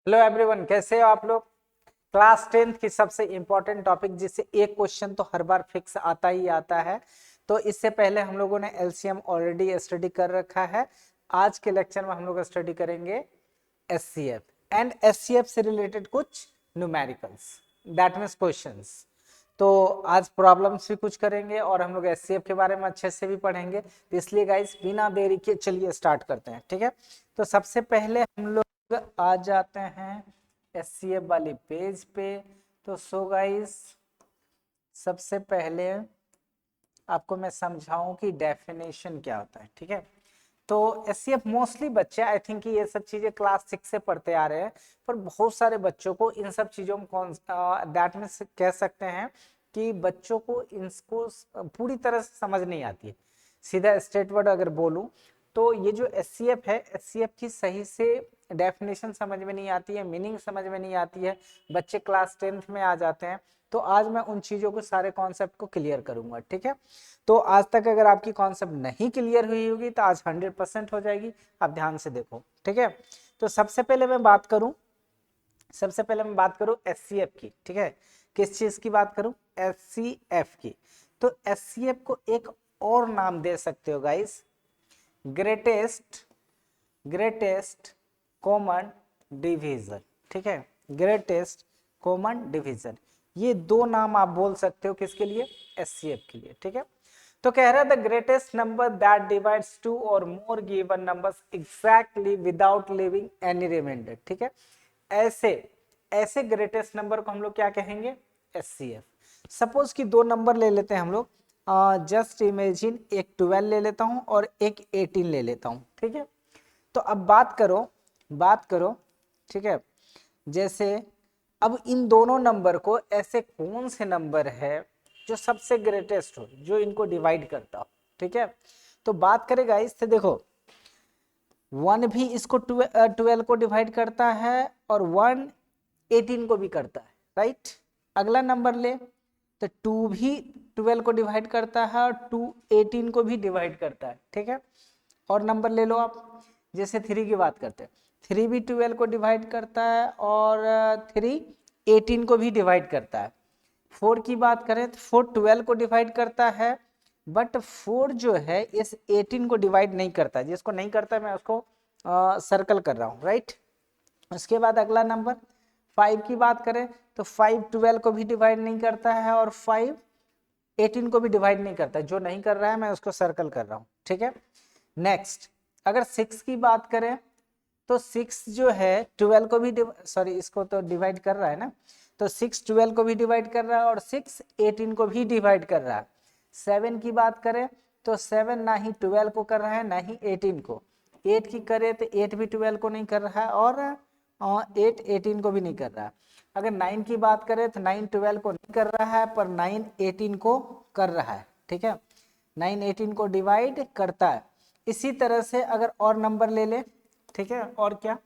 Hello everyone, कैसे हो आप लोग। क्लास 10th की सबसे इंपॉर्टेंट टॉपिक जिससे एक क्वेश्चन तो हर बार फिक्स आता ही आता है। तो इससे पहले हम लोगों ने एलसीएम ऑलरेडी स्टडी कर रखा है। आज के लेक्चर में हम लोग स्टडी करेंगे एचसीएफ एंड एचसीएफ से रिलेटेड कुछ न्यूमेरिकल्स, दैट मीन्स क्वेश्चंस। तो आज प्रॉब्लम्स भी कुछ करेंगे और हम लोग एचसीएफ के बारे में अच्छे से भी पढ़ेंगे। तो इसलिए गाइस बिना देरी के चलिए स्टार्ट करते हैं, ठीक है। तो सबसे पहले हम लोग आ जाते हैं एचसीएफ वाली पेज पे। तो सो गाइस सबसे पहले आपको मैं समझाऊं कि डेफिनेशन क्या होता है, ठीक है। तो एचसीएफ मोस्टली बच्चे आई थिंक ये सब चीजें क्लास 6 से पढ़ते आ रहे हैं, पर बहुत सारे बच्चों को इन सब चीजों में कौन दैट मीन्स कह सकते हैं कि बच्चों को इनको पूरी तरह से समझ नहीं आती है। सीधा स्ट्रेट वर्ड अगर बोलूं तो ये जो एचसीएफ है, एचसीएफ की सही से डेफिनेशन समझ में नहीं आती है, मीनिंग समझ में नहीं आती है, बच्चे क्लास 10th में आ जाते हैं। तो आज मैं उन चीजों को, सारे कॉन्सेप्ट को क्लियर करूंगा, ठीक है। तो आज तक अगर आपकी कॉन्सेप्ट नहीं क्लियर हुई होगी तो आज 100% हो जाएगी। आप ध्यान से देखो, ठीक है। तो सबसे पहले मैं बात करूं एचसीएफ की, ठीक है। किस चीज की बात करूं? एचसीएफ की। तो एचसीएफ को एक और नाम दे सकते हो गाइस, ग्रेटेस्ट कॉमन डिवीजन, ठीक है। ग्रेटेस्ट कॉमन डिवीजन, ये दो नाम आप बोल सकते हो किसके लिए? एचसीएफ के लिए, ठीक है। तो कह रहा है the greatest number that divides two or more given numbers exactly without leaving any remainder, ठीक है। ऐसे ऐसे ग्रेटेस्ट नंबर को हम लोग क्या कहेंगे? एचसीएफ। सपोज कि दो नंबर ले लेते हैं हम लोग, जस्ट इमेजिन एक 12 ले लेता हूं और एक 18 ले लेता हूं, ठीक है। तो अब बात करो, ठीक है। जैसे अब इन दोनों नंबर को, ऐसे कौन से नंबर है जो सबसे ग्रेटेस्ट हो, जो इनको डिवाइड करता हो, ठीक है। तो बात करेगा इससे, देखो 1 भी इसको 12 को डिवाइड करता है और 1 18 को भी करता है, राइट। अगला नंबर ले तो 2 भी 12 को डिवाइड करता है और 2 18 को भी डिवाइड करता है, ठीक है। और नंबर ले लो आप, जैसे 3 की बात करते हैं, 3 भी 12 को डिवाइड करता है और 3 18 को भी डिवाइड करता है। 4 की बात करें तो 4 12 को डिवाइड करता है, बट 4 जो है इस 18 को डिवाइड नहीं करता। जिसको नहीं करता मैं उसको सर्कल कर रहा हूँ, राइट। उसके बाद अगला नंबर 5 की बात करें तो 5 12 को भी डिवाइड नहीं करता है और 5 18 को भी डिवाइड नहीं करता है। जो नहीं कर रहा है मैं उसको सर्कल कर रहा हूँ, ठीक है। नेक्स्ट अगर 6 की बात करें तो 6 जो है 12 को भी सॉरी इसको तो डिवाइड कर रहा है ना, तो 6 12 को भी डिवाइड कर रहा है और 6 18 को भी डिवाइड कर रहा है। 7 की बात करें तो 7 ना ही 12 को कर रहा है ना ही 18 को। 8 की करें तो 8 भी 12 को नहीं कर रहा है और 8 18 को भी नहीं कर रहा है। अगर 9 की बात करें तो 9 12 को नहीं कर रहा है पर 9 18 को कर रहा है, ठीक है। 9 18 को डिवाइड करता है। इसी तरह से अगर और नंबर ले ले, ठीक है, और क्या,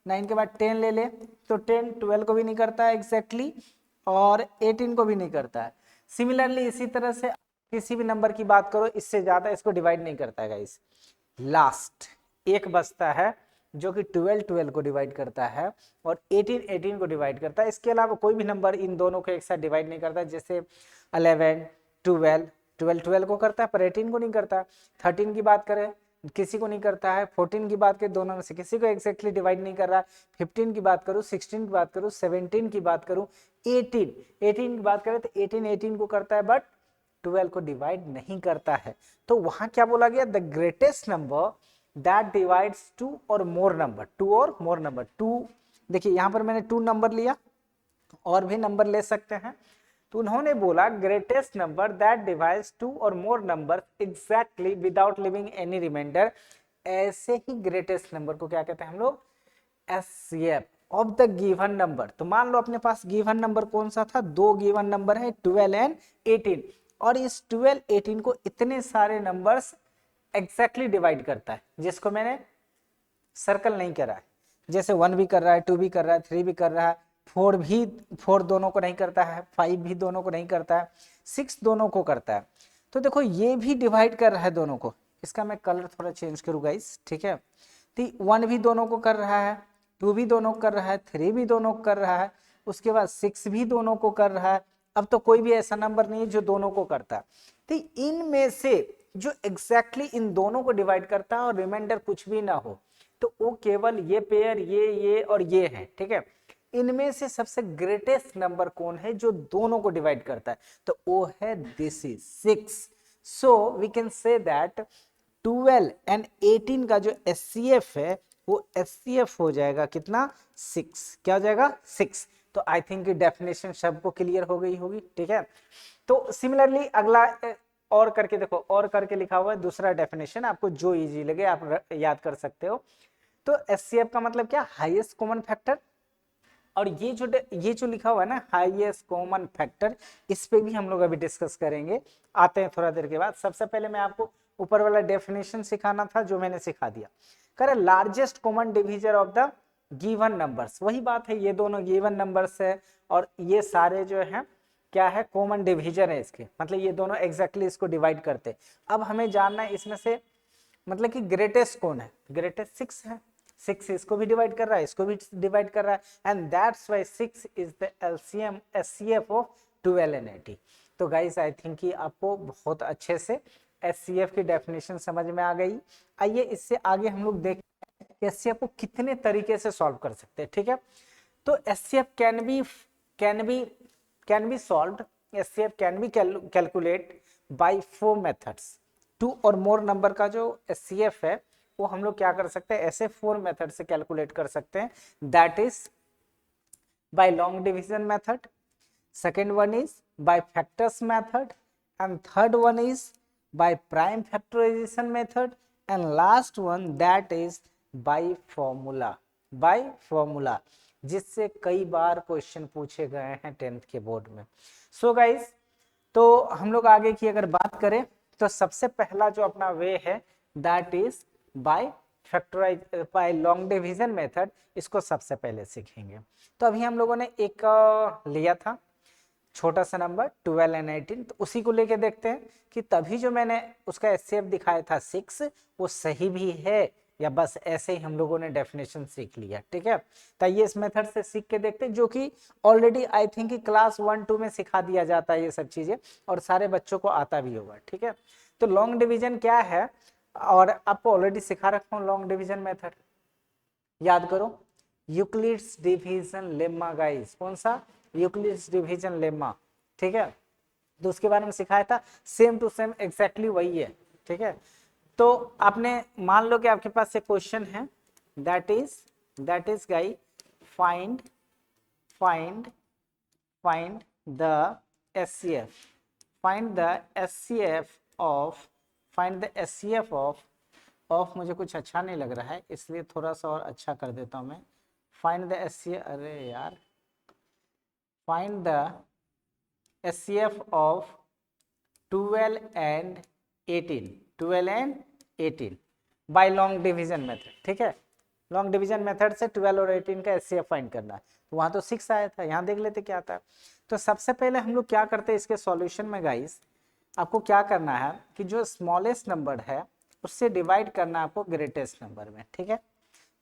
9 के बाद 10 ले ले तो 10 12 को भी नहीं करता है एग्जैक्टली और 18 को भी नहीं करता है। सिमिलरली इसी तरह से किसी भी नंबर की बात करो, इससे ज्यादा इसको डिवाइड नहीं करता है गाइस। लास्ट एक बचता है जो कि 12 12 को डिवाइड करता है और 18 18 को डिवाइड करता है। इसके अलावा कोई भी नंबर इन दोनों को एक साथ डिवाइड नहीं करता, जैसे 11 12 12 12 को करता है पर 18 को नहीं करता। 13 की बात करें किसी को नहीं करता है। 14 की बात करें दोनों में से किसी को एग्जैक्टली डिवाइड नहीं कर रहा। 15 की बात करूं, 16 की बात करूं, 17 की बात करूं, 18 की बात करें तो 18 18 को करता है बट 12 को डिवाइड नहीं करता है। तो वहां क्या बोला गया? The greatest number that divides two or more number, to or more number. To देखिए यहां पर मैंने 2 नंबर लिया, और भी नंबर ले सकते हैं। तो उन्होंने बोला greatest number that divides two or more number exactly without leaving any remainder. ऐसे ही ग्रेटेस्ट नंबर को क्या कहते हैं हम लोग? HCF of the given number. तो मान लो अपने पास गिवन नंबर कौन सा था? 2 गिवन नंबर है 12 एंड 18, और इस 12 18 को इतने सारे नंबर्स एग्जैक्टली डिवाइड करता है, जिसको मैंने सर्कल नहीं करा है। जैसे 1 भी कर रहा है, 2 भी कर रहा है, 3 भी कर रहा है, 4 भी, 4 दोनों को नहीं करता है, 5 भी दोनों को नहीं करता है, 6 दोनों को करता है। तो देखो ये भी डिवाइड कर रहा है दोनों को। इसका मैं कलर थोड़ा चेंज करूँ गाइस, ठीक है। तो 1 भी दोनों को कर रहा है, 2 भी दोनों को कर रहा है, 3 भी दोनों को कर रहा है, उसके बाद 6 भी दोनों को कर रहा है। अब तो कोई भी ऐसा नंबर नहीं है जो दोनों को करता है। तो इनमें से जो एग्जैक्टली इन दोनों को डिवाइड करता है और रिमाइंडर कुछ भी ना हो, तो वो केवल ये पेयर, ये और ये है, ठीक है। इनमें से सबसे ग्रेटेस्ट नंबर कौन है जो दोनों को डिवाइड करता है, तो वो है this is 6। So we can say that 12 and 18 का जो एचसीएफ है वो एचसीएफ हो जाएगा कितना, 6। क्या हो जाएगा, 6। तो आई थिंक डेफिनेशन सबको क्लियर हो गई होगी, ठीक है। तो सिमिलरली अगला और करके देखो, और करके लिखा हुआ है दूसरा डेफिनेशन, आपको जो इजी लगे आप याद कर सकते हो। तो एचसीएफ का मतलब क्या, हाईएस्ट कॉमन फैक्टर। और ये जो लिखा हुआ है ना हाईएस्ट कॉमन फैक्टर, इस पे भी हम लोग अभी डिस्कस करेंगे, आते हैं थोड़ा देर के बाद। सबसे पहले मैं आपको ऊपर वाला डेफिनेशन सिखाना था जो मैंने सिखा दिया। करे largest common divisor of the given numbers, वही बात है, ये दोनों गिवन नंबर्स है और ये सारे जो है क्या है, कॉमन डिवीजर है इसके, मतलब ये दोनों एग्जैक्टली इसको डिवाइड करते। अब हमें जानना है इसमें से मतलब कि ग्रेटेस्ट कौन है, ग्रेटेस्ट 6 है। 6 इसको भी डिवाइड कर रहा है, इसको भी डिवाइड कर रहा है, and that's why 6 is the LCM HCF of 12 and 18। तो गाइस आई थिंक कि आपको बहुत अच्छे से एचसीएफ की डेफिनेशन समझ में आ गई। आइए इससे आगे हम लोग देखते हैं कि एचसीएफ को कितने तरीके से सॉल्व कर सकते हैं, ठीक है। तो HCF can be solved, HCF can be calculate bye 4 methods. 2 और मोर नंबर का जो एचसीएफ है वो हम लोग क्या कर सकते हैं, ऐसे 4 मेथड से कैलकुलेट कर सकते हैं। That is by long division method, second one is by factors method, and third one is by prime factorisation method, and last one that is by formula, जिससे कई बार क्वेश्चन पूछे गए हैं 10th के बोर्ड में। सो गाइस, तो हम लोग आगे की अगर बात करें तो सबसे पहला जो अपना वे है that is by long division method, इसको सबसे पहले सीखेंगे। तो अभी हम लोगों ने एक लिया था छोटा सा नंबर 12 एंड 18, तो उसी को लेके देखते हैं कि तभी जो मैंने उसका एचसीएफ दिखाया था 6 वो सही भी है या बस ऐसे ही हम लोगों ने डेफिनेशन सीख लिया, ठीक है। तो ये इस मेथड से सीख के देखते हैं, जो कि ऑलरेडी आई थिंक कि क्लास 1-2 में सिखा दिया जाता है ये सब चीजें, और सारे बच्चों को आता भी होगा, ठीक है। तो लॉन्ग डिवीजन क्या है, और आपको ऑलरेडी सिखा रखा हूँ लॉन्ग डिवीजन मेथड, याद करो, यूक्लिड्स डिवीजन लेम्मा गाइस, कौन सा, यूक्लिड्स डिवीजन लेम्मा, ठीक है। तो उसके बारे में सिखाया था, सेम टू सेम एग्जैक्टली वही है, ठीक है। तो आपने मान लो कि आपके पास एक क्वेश्चन है, that is guys find the HCF, find the HCF of मुझे कुछ अच्छा नहीं लग रहा है इसलिए थोड़ा सा और अच्छा कर देता हूं मैं। फाइंड द एचसीएफ, अरे यार, find the HCF of 12 and 18 by long division method, ठीक है। लॉन्ग डिवीजन मेथड से 12 और 18 का एचसीएफ फाइंड करना है। तो वहां तो 6 आया था, यहाँ देख लेते क्या आता है। तो सबसे पहले हम लोग क्या करते हैं इसके सॉल्यूशन में गाइस, आपको क्या करना है कि जो स्मॉलेस्ट नंबर है उससे डिवाइड करना है आपको ग्रेटेस्ट नंबर में, ठीक है।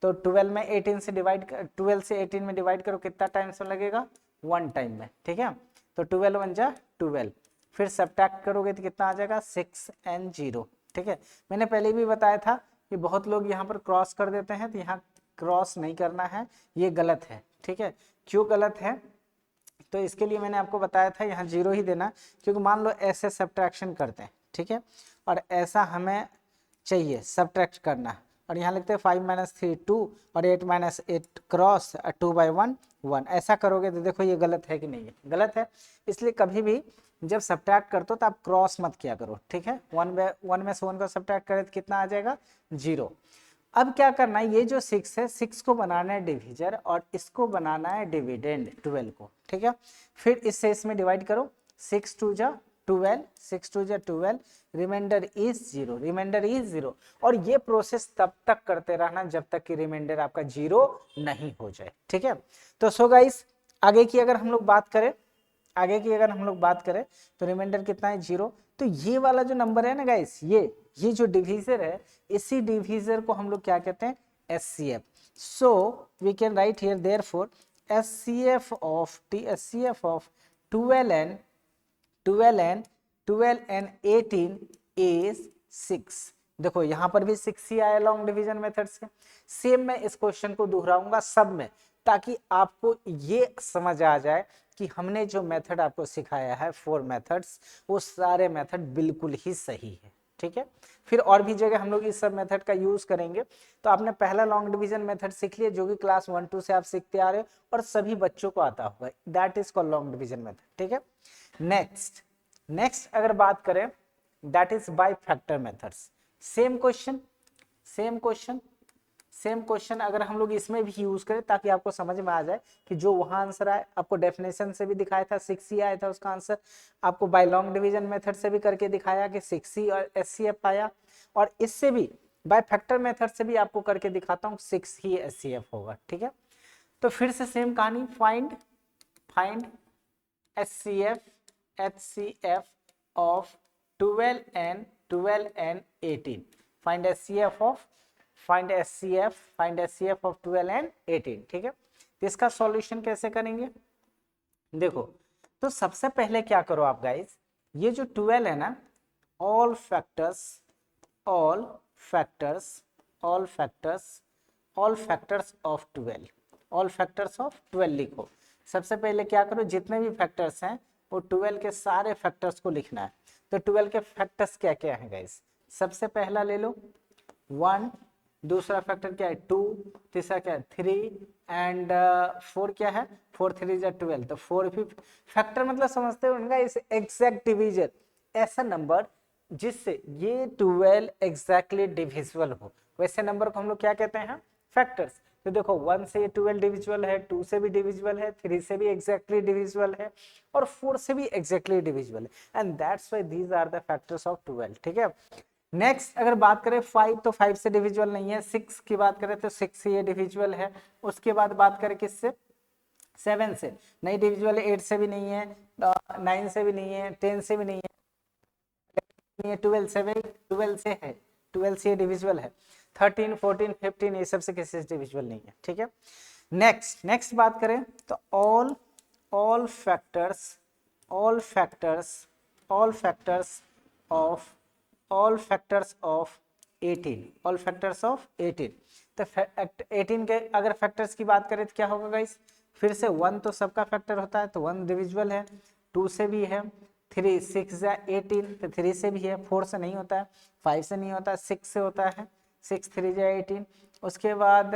तो 12 में 18 से डिवाइड, 12 से 18 में डिवाइड करो, कितना टाइम से लगेगा, 1 टाइम में, ठीक है। तो 12 1 जा 12, फिर सब्ट्रैक्ट करोगे तो कितना आ जाएगा, 6 and 0, ठीक है। मैंने पहले भी बताया था कि बहुत लोग यहाँ पर क्रॉस कर देते हैं, तो यहाँ क्रॉस नहीं करना है, ये गलत है, ठीक है। क्यों गलत है, तो इसके लिए मैंने आपको बताया था यहाँ 0 ही देना, क्योंकि मान लो ऐसे सब्ट्रैक्शन करते हैं, ठीक है, और ऐसा हमें चाहिए सब्ट्रैक्ट करना, और यहाँ लिखते हैं 5 - 3 2 और 8 - 8 क्रॉस 2 by 1 1, ऐसा करोगे तो देखो ये गलत है कि नहीं है, गलत है। इसलिए कभी भी जब सब्ट्रैक्ट करते हो तो आप क्रॉस मत किया करो, ठीक है। 1 में से 1 को सब्ट्रैक्ट करें तो कितना आ जाएगा, 0। अब क्या करना है, ये जो 6 है 6 को बनाना है डिवीजर और इसको बनाना है डिविडेंड 12 को, ठीक है। फिर इससे इसमें डिवाइड करो, 6 2 जा 12, 6 2 जा 12, रिमाइंडर इज 0, और ये प्रोसेस तब तक करते रहना जब तक कि रिमाइंडर आपका 0 नहीं हो जाए, ठीक है। तो सो गाइस, आगे की अगर हम लोग बात करें तो रिमाइंडर कितना है, 0। तो ये वाला जो नंबर है ना गाइस, ये जो डिवीजर है, इसी डिवीजर को हम लोग क्या कहते हैं, HCF. So we can write here therefore HCF of 12n 18 is 6। देखो यहाँ पर भी 6 ही आया लॉन्ग डिवीजन मेथड से। सेम मैं इस क्वेश्चन को दोहराऊंगा सब में, ताकि आपको ये समझ आ जाए कि हमने जो मेथड आपको सिखाया है 4 मेथड्स, वो सारे मेथड बिल्कुल ही सही है। ठीक है, फिर और भी जगह हम लोग इस सब मेथड का यूज करेंगे। तो आपने पहला लॉन्ग डिवीजन मेथड सीख लिया, जो कि क्लास 1-2 से आप सीखते आ रहे हो और सभी बच्चों को आता होगा, that is called long division method. ठीक है, नेक्स्ट अगर बात करें that is by factor methods. Same question अगर हम लोग इसमें भी यूज करें, ताकि आपको समझ में आ जाए कि जो वहां आंसर आए, आपको डेफिनेशन से भी दिखाया था 6 ही आया था उसका आंसर, आपको बाय लॉन्ग डिवीजन मेथड से भी करके दिखाया कि 6 ही और HCF आया, और इससे भी बाय फैक्टर मेथड से भी आपको करके दिखाता हूँ 6 ही HCF होगा। ठीक है, तो फिर से सेम कहानी, find HCF of 12n 18। Find HCF of 12n 18। ठीक है, तो इसका सॉल्यूशन कैसे करेंगे? देखो, तो सबसे पहले क्या करो आप गाइस, ये जो 12 है ना, ऑल फैक्टर्स ऑफ 12 लिखो। सबसे पहले क्या करो, जितने भी फैक्टर्स हैं वो 12 के सारे फैक्टर्स को लिखना है। तो 12 के फैक्टर्स क्या क्या हैं गाइस? सबसे पहला ले लो 1, दूसरा फैक्टर क्या है 2, तीसरा क्या है 3 एंड 4 क्या है 4 3 जा 12। तो 4 भी फैक्टर मतलब समझते हो उनका इस एग्जैक्ट डिवीजन, ऐसा नंबर जिससे ये 12 एग्जैक्टली डिविजिबल हो, वैसे नंबर को हम लोग क्या कहते हैं? फैक्टर्स। तो देखो 1 से 12 डिविजिबल है, 2 से भी डिविजिबल है, 3 से भी एग्जैक्टली डिविजिबल है, और 4 से भी एग्जैक्टली डिविजिबल है, and that's why these are the factors of 12। ठीक है, नेक्स्ट अगर बात करें 5, तो 5 से डिविजिबल नहीं है। 6 की बात करें तो 6 से ये डिविजिबल है। उसके बाद बात करें किससे? 7 से नहीं डिविजिबल है, 8 से भी नहीं है, 9 से भी नहीं है, 10 से भी नहीं है, 12 से भी 12 से है, 12 से डिविजिबल है, 13 14 15 ये सब से किसी से डिविजिबल नहीं है। ठीक है, नेक्स्ट बात करें तो ऑल फैक्टर्स ऑफ 18। तो 18 के अगर फैक्टर्स की बात करें तो क्या होगा गाइस? फिर से 1 तो सबका फैक्टर होता है, तो 1 डिविजिबल है, 2 से भी है, 3 6 जा 18 तो 3 से भी है, 4 से नहीं होता है, 5 से नहीं होता है, 6 से होता है, 6 3 जा 18। उसके बाद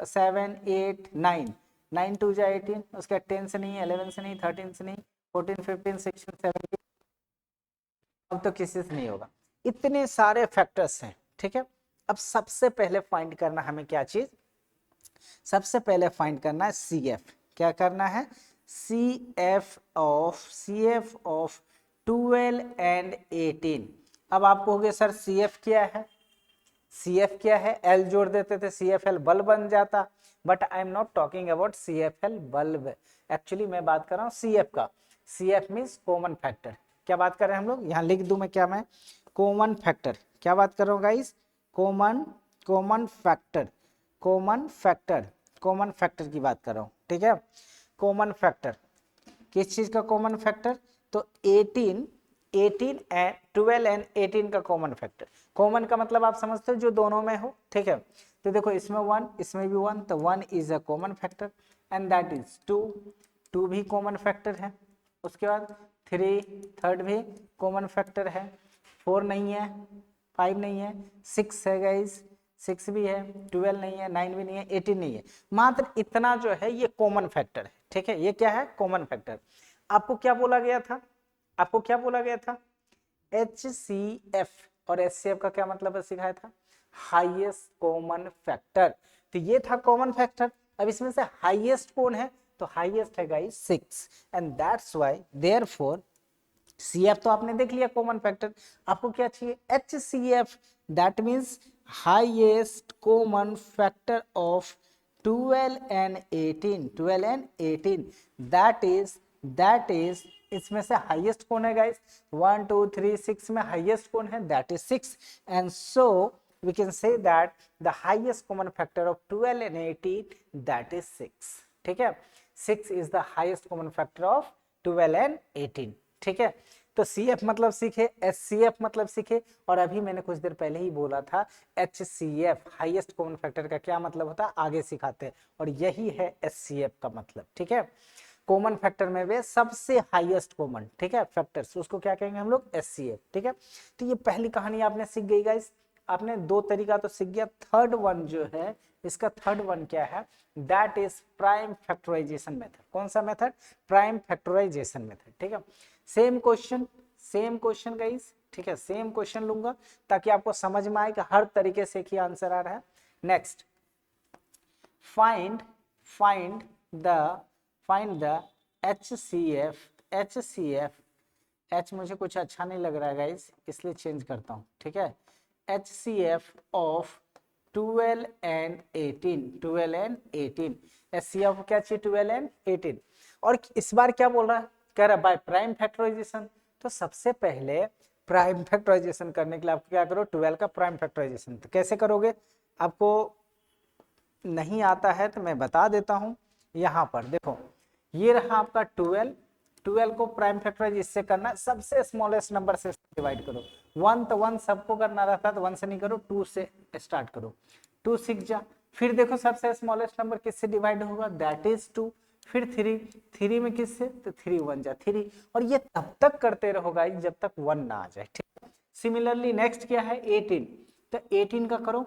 7 8 9 2 जा 18। उसके बाद 10 से नहीं, 11 से नहीं, 13 से नहीं, 14 15 16 17, अब तो किसी से नहीं होगा। इतने सारे फैक्टर्स हैं। ठीक है, अब सबसे पहले फाइंड करना हमें क्या चीज? सबसे पहले फाइंड करना है CF। क्या करना है? CF of 12 and 18। अब आप कहोगे सर CF क्या है? CF क्या है? L जोड़ देते थे, CFL बल्ब बन जाता, but I am not talking about CFL bulb. Actually मैं बात कर रहा हूँ CF का। CF means common factor. क्या बात कर रहे हैं हम लोग? यहाँ लिख दूं मैं क्या? मैं कॉमन फैक्टर। क्या बात कर रहा हूँ गाइस? कॉमन फैक्टर की बात कर रहा हूँ। ठीक है, कॉमन फैक्टर किस चीज का कॉमन फैक्टर? तो 12 एंड 18 का कॉमन फैक्टर। कॉमन का मतलब आप समझते हो जो दोनों में हो। ठीक है, तो देखो इसमें 1, इसमें भी 1, तो 1 is a common factor and that is 2 भी कॉमन फैक्टर है। उसके बाद 3 थर्ड भी कॉमन फैक्टर है, 4 नहीं है, 5 नहीं है, 6 है गाइस, 6 भी है, 12 नहीं है, 9 भी नहीं है, 18 नहीं है। मात्र इतना जो है ये कॉमन फैक्टर है। ठीक है, ये क्या है? Common factor. आपको क्या बोला गया था? HCF और HCF का क्या मतलब है सिखाया था? Highest common factor. तो ये था कॉमन फैक्टर। अब इसमें से हाईएस्ट कौन है? तो हाईएस्ट है guys 6, and that's why therefore CF तो आपने देख लिया कॉमन फैक्टर। आपको क्या चाहिए? HCF, that means highest common factor of 12 and 18। That is इसमें से हाईएस्ट कौन है गाइस? 1 2 3 6 में हाईएस्ट कौन है? That is 6, and so we can say that the highest common factor of 12 and 18 that is 6. ठीक है, 6 is the highest common factor of 12 and 18. ठीक है, तो CF मतलब सीखे, SCF मतलब सीखे, और अभी मैंने कुछ देर पहले ही बोला था HCF हाईएस्ट कॉमन फैक्टर का क्या मतलब होता है आगे सिखाते हैं, और यही है SCF का मतलब. ठीक है, कॉमन फैक्टर में वे सबसे हाईएस्ट कॉमन, ठीक है, फैक्टर्स, उसको क्या कहेंगे हम लोग, SCF. ठीक है, तो ये पहली कहानी आपने सीख गई गाइस. आपने दो तरीका तो सीख गया. थर्ड वन जो है, इसका थर्ड वन क्या है, that is prime factorisation method. कौन सा मेथड, प्राइम फैक्टराइजेशन मेथड. ठीक है, सेम क्वेश्चन गाइस. ठीक है, सेम क्वेश्चन लूंगा ताकि आपको समझ में आए कि हर तरीके से ही आंसर आ रहा है. Next, find the HCF. H मुझे कुछ अच्छा नहीं लग रहा है गाइस, इसलिए चेंज करता हूं. ठीक है, HCF ऑफ 12 and 18. HCF क्या चाहिए, 12 and 18. और इस बार क्या बोल रहा है, कह रहा है बाय प्राइम फैक्टराइजेशन. तो सबसे पहले प्राइम फैक्टराइजेशन करने के लिए आपको क्या करो, 12 का प्राइम फैक्टराइजेशन. तो कैसे करोगे, आपको नहीं आता है तो मैं बता देता हूं. यहां पर देखो, ये रहा आपका 12 को प्राइम फैक्टराइज इससे करना, सबसे स्मॉलेस्ट नंबर से डिवाइड करो. 1 तो 1 सबको करना रहता है, तो 1 से नहीं करो, 2 से स्टार्ट करो. 2 6 जा, फिर देखो सबसे स्मॉलेस्ट नंबर किससे डिवाइड होगा, दैट इज 2. फिर 3 में किससे, तो 3 1 जा 3. और ये तब तक करते रहो गाइस जब तक 1 ना आ जाए. ठीक, सिमिलरली नेक्स्ट क्या है, 18. तो 18 का करो,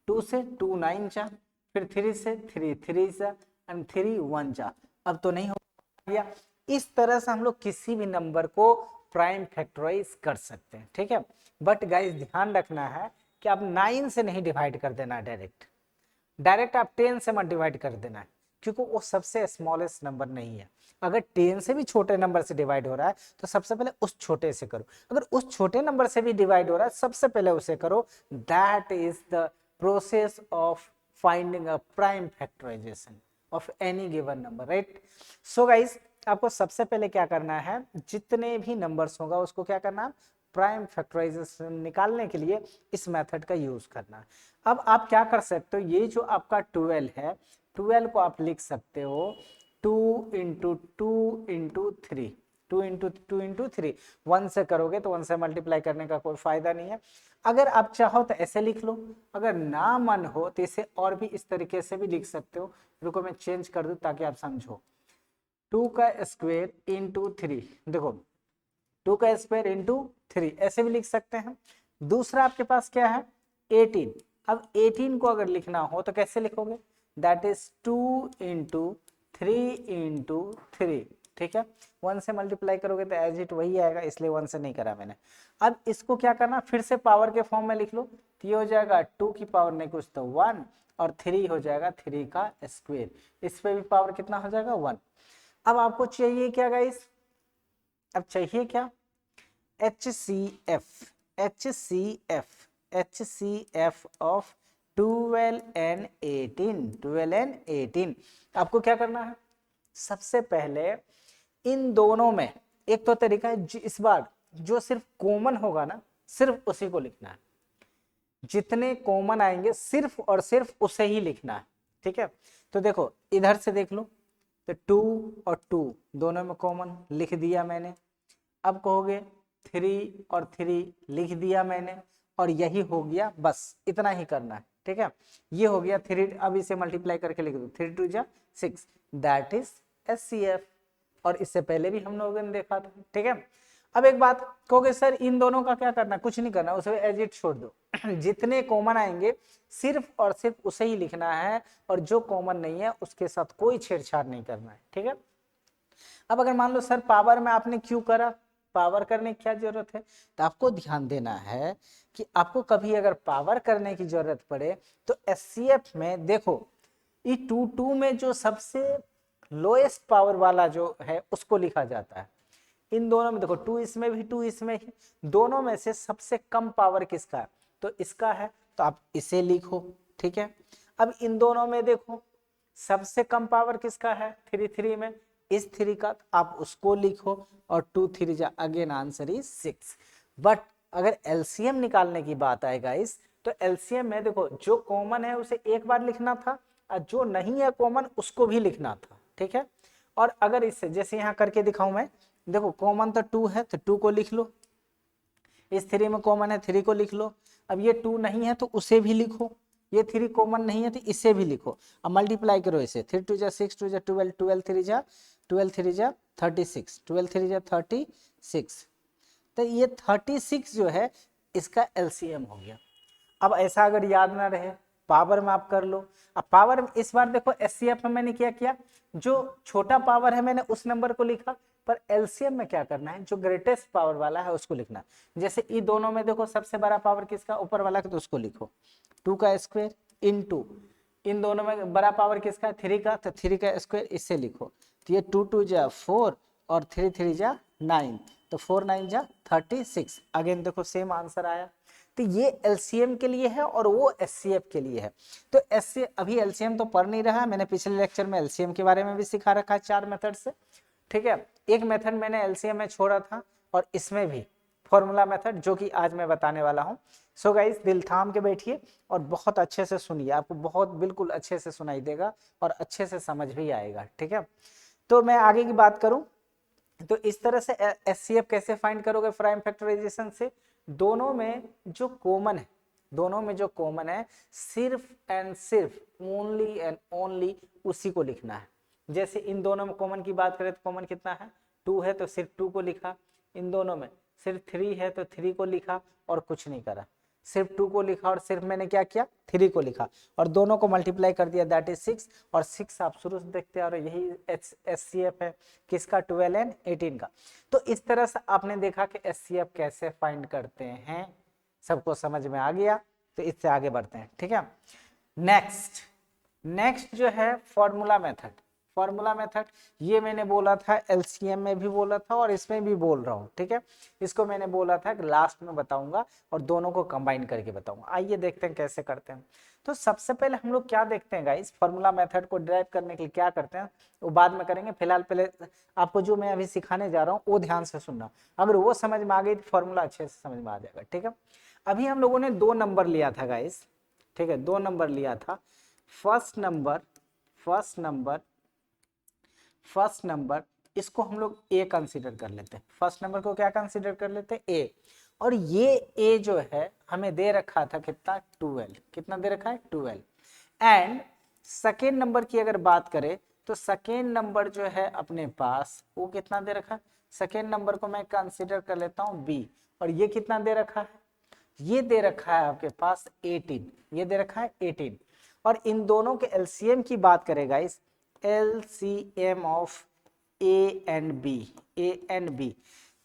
2 से 2 9 जा, फिर 3 से 3 3 जा, एंड 3 1 जा. अब तो नहीं हो गया. इस तरह से हम लोग किसी भी नंबर को प्राइम फैक्टराइज कर सकते हैं. ठीक है, बट गाइस ध्यान रखना है कि आप 9 से नहीं डिवाइड कर देना, डायरेक्ट आप 10 से मत डिवाइड कर देना है, क्योंकि वो सबसे स्मॉलेस्ट नंबर नहीं है. अगर 10 से भी छोटे नंबर से डिवाइड हो रहा है तो सबसे पहले उस छोटे से करो. अगर उस छोटे नंबर से भी डिवाइड हो रहा है सबसे पहले उसे करो. That is the process of finding a prime factorisation of any given number, right. So guys, आपको सबसे पहले क्या करना है, जितने भी नंबर्स होगा उसको क्या करना है, प्राइम फैक्टराइजेशन निकालने के लिए इस मेथड का यूज करना है. अब आप क्या कर सकते हो, ये जो आपका 12 है, 12 को आप लिख सकते हो 2 इंटू 2 इंटू 3. 2 into 2 into 3. 1 से करोगे तो 1 से मल्टीप्लाई करने का कोई फायदा नहीं है. अगर आप चाहो तो ऐसे लिख लो, अगर ना मन हो तो इसे और भी इस तरीके से भी लिख सकते हो. रुको मैं चेंज कर दूं ताकि आप समझो. 2 का स्क्वायर इंटू 3, देखो 2 का स्क्वायर इंटू 3 ऐसे भी लिख सकते हैं. दूसरा आपके पास क्या है, 18. अब 18 को अगर लिखना हो तो कैसे लिखोगे, दैट इज 2 इंटू 3 इंटू 3. ठीक है, 1 से मल्टीप्लाई करोगे तो एज इट वही आएगा, इसलिए 1 से नहीं करा मैंने. अब इसको क्या करना, फिर से पावर के फॉर्म में लिख लो. तो ये हो जाएगा 2 की पावर नहीं कुछ तो 1, और 3 हो जाएगा 3 का स्क्वायर. इस पे भी पावर कितना हो जाएगा, 1. अब आपको चाहिए क्या गाइस, अब चाहिए क्या, HCF ऑफ 12 and 18. आपको क्या करना है, सबसे पहले इन दोनों में एक तो तरीका है, इस बार जो सिर्फ कॉमन होगा ना सिर्फ उसी को लिखना है. जितने कॉमन आएंगे सिर्फ और सिर्फ उसे ही लिखना है. ठीक है, तो देखो इधर से देख लो, तो 2 और 2 दोनों में कॉमन लिख दिया मैंने. अब कहोगे 3 और 3 लिख दिया मैंने, और यही हो गया, बस इतना ही करना है. ठीक है, ये हो गया 3. अब इसे मल्टीप्लाई करके लिख दो, 3 2 जा 6, दैट इज HCF. और इससे पहले भी हम लोगों ने देखा था. ठीक है, अब एक बात कहोगे सर इन दोनों का क्या करना, कुछ नहीं करना, उसे एज इट छोड़ दो. जितने कॉमन आएंगे सिर्फ और सिर्फ उसे ही लिखना है, और जो कॉमन नहीं है उसके साथ कोई छेड़छाड़ नहीं करना है. ठीक है, अब अगर मान लो सर पावर में आपने क्यों करा, पावर करने की क्या जरूरत है, तो आपको ध्यान देना है कि आपको कभी अगर पावर करने की जरूरत पड़े तो SCF में देखो, ये 2 में जो सबसे लोएस्ट पावर वाला जो है उसको लिखा जाता है. इन दोनों में देखो 2 इसमें भी 2 इसमें ही, दोनों में से सबसे कम पावर किसका है, तो इसका है, तो आप इसे लिखो. ठीक है, अब इन दोनों में देखो सबसे कम पावर किसका है, 3 में, इस 3 का आप उसको लिखो, और 2 3 जा अगेन आंसर इज 6. बट अगर एलसीएम निकालने की बात आए गाइस, तो एलसीएम में देखो जो कॉमन है उसे एक बार लिखना था और जो नहीं है कॉमन उसको भी लिखना था, ठीक है। और अगर इससे जैसे यहाँ करके दिखाऊं मैं, देखो कॉमन तो 2 है तो 2 को लिख लो, इस 3 में कॉमन है 3 को लिख लो, अब ये 2 नहीं है तो उसे भी लिखो, ये 3 कॉमन नहीं है तो इसे भी लिखो, अब मल्टीप्लाई करो इसे, 3 2 जा 6 2 जा 12 12 3 जा 12 3 जा 36 12 3 जा 36, तो ये 36 जो है इसका एलसीएम हो गया। अब ऐसा अगर याद ना रहे पावर में आप कर लो, अब पावर में इस बार देखो एचसीएफ में मैंने क्या किया, जो छोटा पावर है मैंने उस नंबर को लिखा, पर एलसीएम में क्या करना है, जो ग्रेटेस्ट पावर वाला है उसको लिखना। जैसे ई दोनों में देखो सबसे बड़ा पावर किसका, ऊपर वाला का, तो उसको लिखो 2 का स्क्वायर इनटू, इन दोनों में बड़ा पावर किसका है 3 का, तो 3 का स्क्वायर इससे लिखो, तो ये 2 2 जा 4 और 3 3 जा 9, तो 4 9 जा 36, अगेन देखो सेम आंसर आया। तो ये एलसीएम के लिए है और वो एचसीएफ के लिए है। तो एससी अभी एलसीएम तो पढ़ नहीं रहा, मैंने पिछले लेक्चर में एलसीएम के बारे में भी सिखा रखा है 4 मेथड से, ठीक है। एक मेथड मैंने एलसीएम में छोड़ा था और इसमें भी फॉर्मूला मेथड, जो कि आज मैं बताने वाला हूँ। सो गाइस दिल थाम के बैठिए और बहुत अच्छे से सुनिए, आपको बहुत बिल्कुल अच्छे से सुनाई देगा और अच्छे से समझ भी आएगा, ठीक है। तो मैं आगे की बात करूं तो इस तरह से एचसीएफ कैसे फाइंड करोगे प्राइम फैक्टराइजेशन से, दोनों में जो कॉमन है, दोनों में जो कॉमन है सिर्फ एंड सिर्फ ओनली एंड ओनली उसी को लिखना है। जैसे इन दोनों में कॉमन की बात करें तो कॉमन कितना है 2 है तो सिर्फ 2 को लिखा, इन दोनों में सिर्फ 3 है तो 3 को लिखा और कुछ नहीं करा, सिर्फ 2 को लिखा और सिर्फ मैंने क्या किया 3 को लिखा और दोनों को मल्टीप्लाई कर दिया, दैट इज 6, और 6 आप शुरू से देखते आ रहे हो यही एचसीएफ है किसका 12 एंड 18 का। तो इस तरह से आपने देखा कि एचसीएफ कैसे फाइंड करते हैं, सबको समझ में आ गया। तो इससे आगे बढ़ते हैं, ठीक है। नेक्स्ट जो है फॉर्मूला मेथड, फॉर्मूला मेथड ये मैंने बोला था एलसीएम में भी बोला था और इसमें भी बोल रहा हूँ, ठीक है। इसको मैंने बोला था कि लास्ट में बताऊंगा और दोनों को कंबाइन करके बताऊंगा। आइए देखते हैं कैसे करते हैं। तो सबसे पहले हम लोग क्या देखते हैं गाइस, फॉर्मूला मेथड को ड्राइव करने के लिए क्या करते हैं वो बाद में करेंगे, फिलहाल पहले आपको जो मैं अभी सिखाने जा रहा हूँ वो ध्यान से सुनना, अगर वो समझ में आ गई तो फॉर्मूला अच्छे से समझ में आ जाएगा, ठीक है। अभी हम लोगों ने 2 नंबर लिया था गाइस, ठीक है, 2 नंबर लिया था। फर्स्ट नंबर इसको हम लोग ए कंसीडर कर लेते हैं, फर्स्ट नंबर को क्या कंसीडर कर लेते हैं ए, और ये ए जो है हमें दे रखा था कितना 12, कितना दे रखा है 12। एंड सेकेंड नंबर की अगर बात करें तो सेकेंड नंबर जो है अपने पास वो कितना दे रखा है, सेकेंड नंबर को मैं कंसीडर कर लेता हूँ बी, और ये कितना दे रखा है, ये दे रखा है आपके पास 18, ये दे रखा है 18। और इन दोनों के एलसीएम की बात करें guys, LCM of A and B,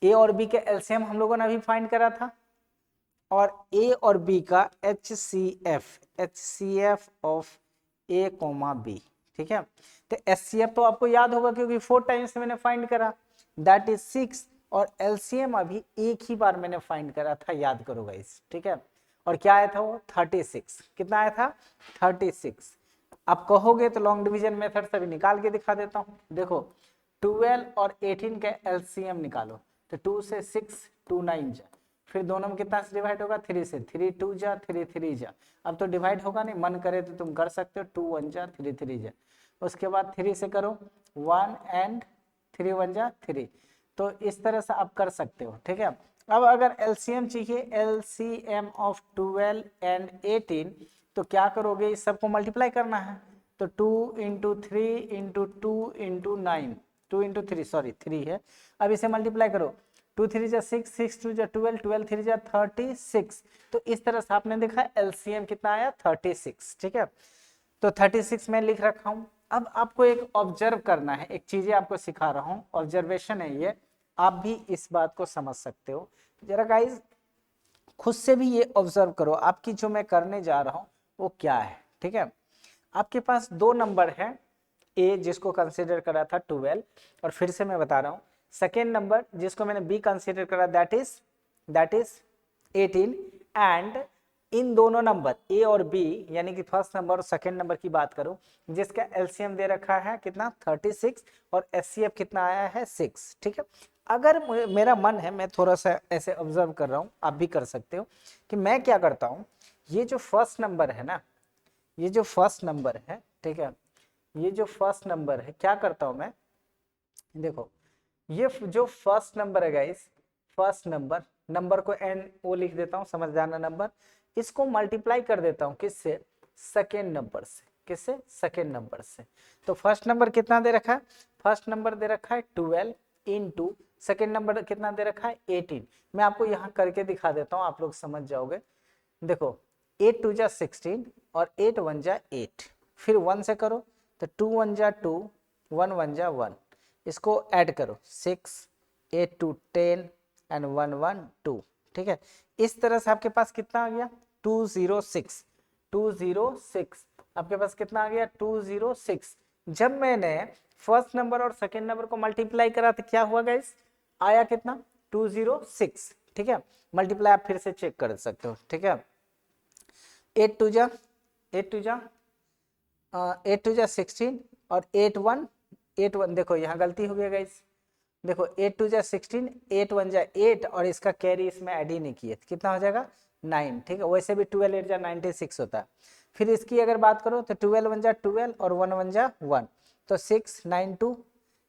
A और बी के एलसीएम हम लोगों ने अभी फाइंड करा था, और ए और बी का HCF of A comma B, ठीक है। तो एचसीएफ तो आपको याद होगा क्योंकि 4 टाइम्स मैंने फाइंड करा, दैट इज 6, और एलसीएम अभी एक ही बार मैंने फाइंड करा था, याद करो गाइस, ठीक है। और क्या आया था वो 36, कितना आया था 36। आप कहोगे तो लॉन्ग डिवीजन मेथड से भी निकाल के दिखा देता हूं, देखो 12 और 18 का एलसीएम निकालो, तो 2 से 6 2 9 जा, फिर दोनों में कितना से डिवाइड होगा 3 से, 3 2 जा 3 3 जा, अब तो डिवाइड होगा नहीं, मन करे तो तुम कर सकते हो 2 1 जा 3 3 जा, उसके बाद 3 से करो 1 एंड 3 1 जा 3, तो इस तरह से आप कर सकते हो, ठीक है। अब अगर एलसीएम चाहिए, एलसीएम ऑफ 12 एंड 18, तो क्या करोगे, इस सबको मल्टीप्लाई करना है, तो 2 into 3 into 2 into 9, 2 into 3 sorry 3 है, अब इसे मल्टीप्लाई करो, 2 3 जा 6 6 2 जा 12 12 3 जा 36, तो इस तरह से आपने देखा एलसीएम कितना आया 36, ठीक है। तो 36 मैं लिख रखा हूं। अब आपको एक ऑब्जर्व करना है, एक चीजें आपको सिखा रहा हूं, ऑब्जर्वेशन है ये, आप भी इस बात को समझ सकते हो, जरा गाइस खुद से भी ये ऑब्जर्व करो आपकी जो मैं करने जा रहा हूं वो क्या है, ठीक है। आपके पास 2 नंबर है, ए जिसको कंसीडर करा था 12, और फिर से मैं बता रहा हूं सेकेंड नंबर जिसको मैंने बी कंसीडर करा दैट इज 18, एंड इन दोनों नंबर ए और बी यानी कि फर्स्ट नंबर और सेकेंड नंबर की बात करूं जिसका एलसीएम दे रखा है कितना 36 और एचसीएफ कितना आया है 6, ठीक है। अगर मेरा मन है, मैं थोड़ा सा ऐसे ऑब्जर्व कर रहा हूँ, आप भी कर सकते हो, कि मैं क्या करता हूँ, ये जो फर्स्ट नंबर है ना, ये जो फर्स्ट नंबर है, ठीक है, ये जो फर्स्ट नंबर है, क्या करता हूँ मैं, देखो ये जो फर्स्ट नंबर है गाइस, फर्स्ट नंबर, नंबर को एन ओ लिख देता हूँ, समझ जाना नंबर, इसको मल्टीप्लाई कर देता हूँ किससे, सेकेंड नंबर से, किससे, सेकेंड नंबर से। तो फर्स्ट नंबर कितना दे रखा है, फर्स्ट नंबर दे रखा है 12 इंटू सेकेंड नंबर कितना दे रखा है 18। मैं आपको यहाँ करके दिखा देता हूँ, आप लोग समझ जाओगे। देखो 8 2 जा 16 और 8 1 जा 8, फिर 1 से करो तो 2 1 जा 2, 1 1 जा 1, इसको ऐड करो 6 8 2 10 एंड 1 1 2, ठीक है। इस तरह से आपके पास कितना आ गया 206, 206 आपके पास कितना आ गया 206। जब मैंने फर्स्ट नंबर और सेकेंड नंबर को मल्टीप्लाई करा तो क्या हुआ गाइस, आया कितना 206, ठीक है। मल्टीप्लाई आप फिर से चेक कर सकते हो, ठीक है। 8 2 जा 8 2 जा 8 2 जा 16 और 8 1 देखो यहाँ गलती हो गया गाइस, देखो 8 2 जा 16, 8 1 जा 8 और इसका कैरी इसमें ऐड ही नहीं किए, कितना हो जाएगा 9, ठीक है। वैसे भी 12 8 जा 96 होता है। फिर इसकी अगर बात करो तो 12 1 जा 12 और 1 1 जा 1, तो 6 9 2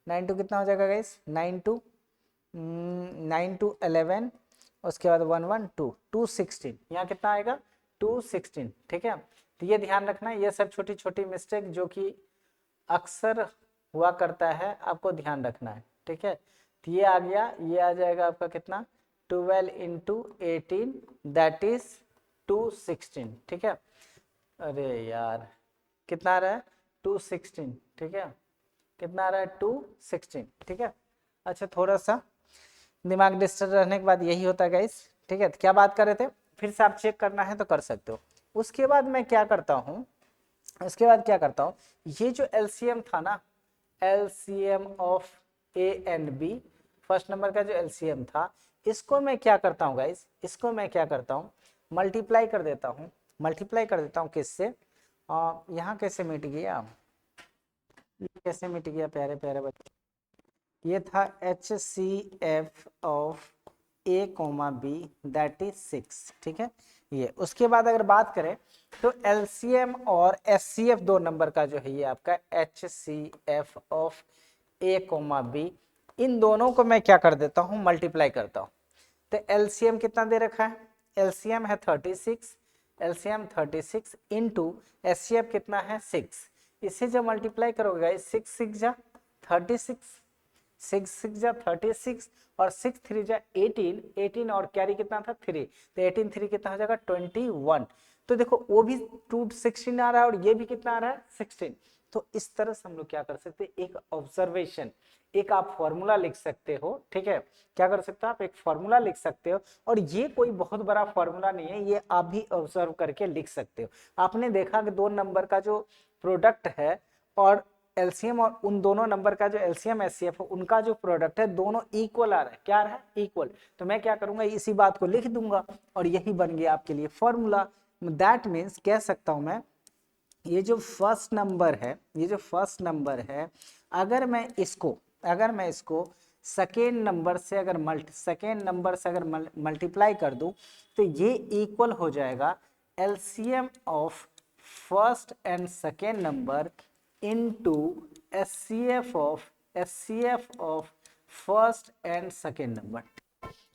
9 2 कितना हो जाएगा गाइस 9 2 9 2 11, उसके बाद 1 1 2 216, यहाँ कितना आएगा 216, ठीक है। तो ये ध्यान रखना, ये सब छोटी छोटी मिस्टेक जो कि अक्सर हुआ करता है, आपको ध्यान रखना है, ठीक है। तो ये आ गया, ये आ जाएगा आपका कितना 12 इंटू 18 दैट इज 216, ठीक है। अरे यार कितना आ रहा है 216, ठीक है, कितना आ रहा है 216, ठीक है। अच्छा थोड़ा सा दिमाग डिस्टर्ब रहने के बाद यही होता है गाइस, ठीक है। तो क्या बात कर रहे थे, फिर से आप चेक करना है तो कर सकते हो। उसके बाद मैं क्या करता हूँ, उसके बाद क्या करता हूँ, ये जो एलसीएम था ना, LCM of A and B, first number का जो एलसीएम था, इसको मैं क्या करता हूँ गाइस, इसको मैं क्या करता हूँ मल्टीप्लाई कर देता हूँ, मल्टीप्लाई कर देता हूँ किससे, यहाँ कैसे मिट गया, कैसे मिट गया प्यारे प्यारे बच्चे, ये था H C F of A comma B that is 6, ठीक है। ये उसके बाद अगर बात करें तो एलसीएम और एचसीएफ दो नंबर का जो है ये आपका H C F of A comma B, इन दोनों को मैं क्या कर देता हूँ मल्टीप्लाई करता हूँ। तो एलसीएम कितना दे रखा है, एलसीएम है 36, एलसीएम 36 इंटू एचसीएफ कितना है 6, इसे जब मल्टीप्लाई करोगे 6 6 जा 36, 6 6 जा 36 और 6 3 जा 18, 18 और कैरी कितना था 3, तो 18 3 कितना हो जाएगा 21। तो देखो वो भी 216 आ रहा है और ये भी कितना आ रहा है 16। तो इस तरह से हम लोग क्या कर सकते हैं, एक ऑब्जर्वेशन, एक आप फॉर्मूला लिख सकते हो, ठीक है। क्या कर सकते हो आप, एक फॉर्मूला लिख सकते हो, और ये कोई बहुत बड़ा फॉर्मूला नहीं है, ये आप भी ऑब्जर्व करके लिख सकते हो। आपने देखा कि दो नंबर का जो प्रोडक्ट है और एलसीएम, और उन दोनों नंबर का जो एलसीएम एचसीएफ है उनका जो प्रोडक्ट है दोनों इक्वल आ रहा है, क्या आ रहा है इक्वल। तो मैं क्या करूंगा इसी बात को लिख दूंगा और यही बन गया आपके लिए फॉर्मूला। दैट मीन्स कह सकता हूं मैं, ये जो फर्स्ट नंबर है, ये जो फर्स्ट नंबर है, अगर मैं इसको सेकेंड नंबर से अगर मल्टीप्लाई कर दूं तो ये इक्वल हो जाएगा LCM of first and second number into HCF of first and second number.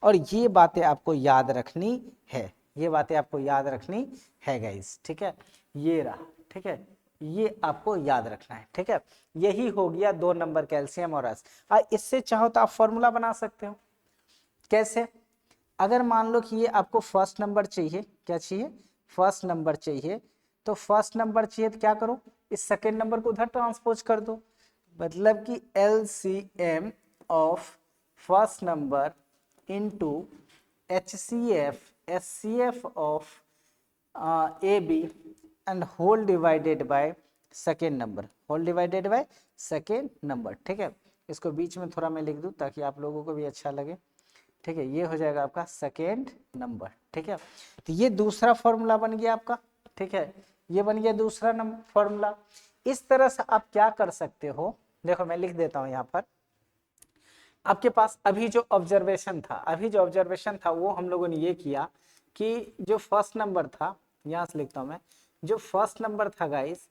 और ये बातें आपको याद रखनी है, ये बातें आपको याद रखनी है गाइस, ठीक है। ये रहा, ठीक है, ये आपको याद रखना है, ठीक है। यही हो गया दो नंबर कैल्शियम और एस। इससे चाहो तो आप फॉर्मूला बना सकते हो, कैसे, अगर मान लो कि ये आपको फर्स्ट नंबर चाहिए, क्या चाहिए फर्स्ट नंबर चाहिए, तो फर्स्ट नंबर चाहिए तो क्या करो, इस सेकेंड नंबर को उधर ट्रांसपोज कर दो, मतलब कि LCM of first number into HCF of A B and whole divided by second number, whole divided by second number, ठीक है। इसको बीच में थोड़ा मैं लिख दूं ताकि आप लोगों को भी अच्छा लगे, ठीक है। ये हो जाएगा आपका सेकेंड नंबर, ठीक है। तो ये दूसरा फॉर्मूला बन गया आपका, ठीक है, ये बन गया दूसरा नंबर फॉर्मूला। इस तरह से आप क्या कर सकते हो, देखो मैं लिख देता हूं यहां पर आपके पास अभी जो ऑब्जर्वेशन था वो हम लोगों ने ये किया कि जो फर्स्ट नंबर था, यहाँ से लिखता हूँ मैं, जो फर्स्ट नंबर था गाइस,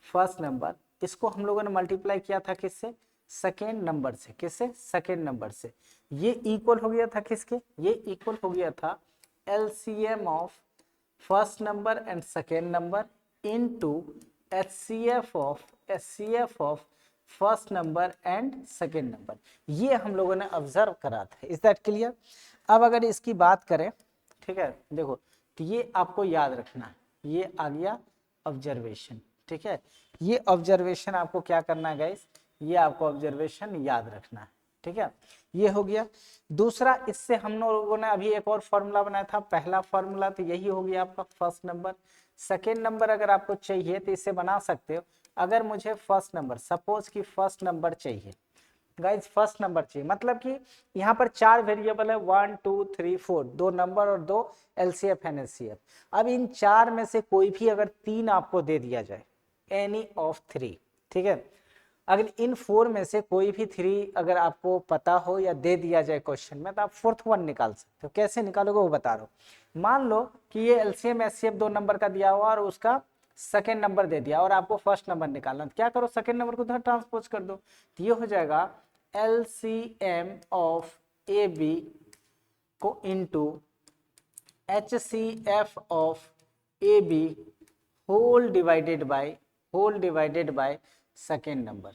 फर्स्ट नंबर, इसको हम लोगों ने मल्टीप्लाई किया था किससे, सेकेंड नंबर से। किससे, सेकेंड नंबर से। ये इक्वल हो गया था किसके, ये इक्वल हो गया था LCM of first number and second number into HCF of first number and second number. ये हम लोगों ने ऑब्जर्व करा था। Is that clear? अब अगर इसकी बात करें, ठीक है, देखो, तो ये आपको याद रखना है, ये आ गया ऑब्जर्वेशन। ठीक है, ये ऑब्जर्वेशन आपको क्या करना है गाइस, ये आपको ऑब्जर्वेशन याद रखना है। ठीक है, ये हो गया। दूसरा, इससे हम लोगों ने अभी एक और फॉर्मूला बनाया था, पहला फॉर्मूला तो यही हो गया आपका फर्स्ट नंबर। सेकेंड नंबर अगर आपको चाहिए तो इसे बना सकते हो। अगर मुझे फर्स्ट नंबर, सपोज कि फर्स्ट नंबर चाहिए गाइज, फर्स्ट नंबर चाहिए, मतलब कि यहाँ पर 4 वेरिएबल है, 1 2 3 4, 2 नंबर और 2 एलसीएफ एंड एचसीएफ। अब इन 4 में से कोई भी अगर 3 आपको दे दिया जाए, एनी ऑफ 3, ठीक है, अगर इन 4 में से कोई भी 3 अगर आपको पता हो या दे दिया जाए क्वेश्चन में, तो आप फोर्थ वन निकाल सकते हो। कैसे निकालोगे वो बता रहा हूँ। मान लो कि ये एलसीएम एचसीएफ 2 नंबर का दिया हुआ और उसका सेकेंड नंबर दे दिया और आपको फर्स्ट नंबर निकालना, तो क्या करो, सेकेंड नंबर को उधर ट्रांसपोज कर दो, तो ये हो जाएगा LCM ऑफ AB को into HCF of AB whole divided by second number,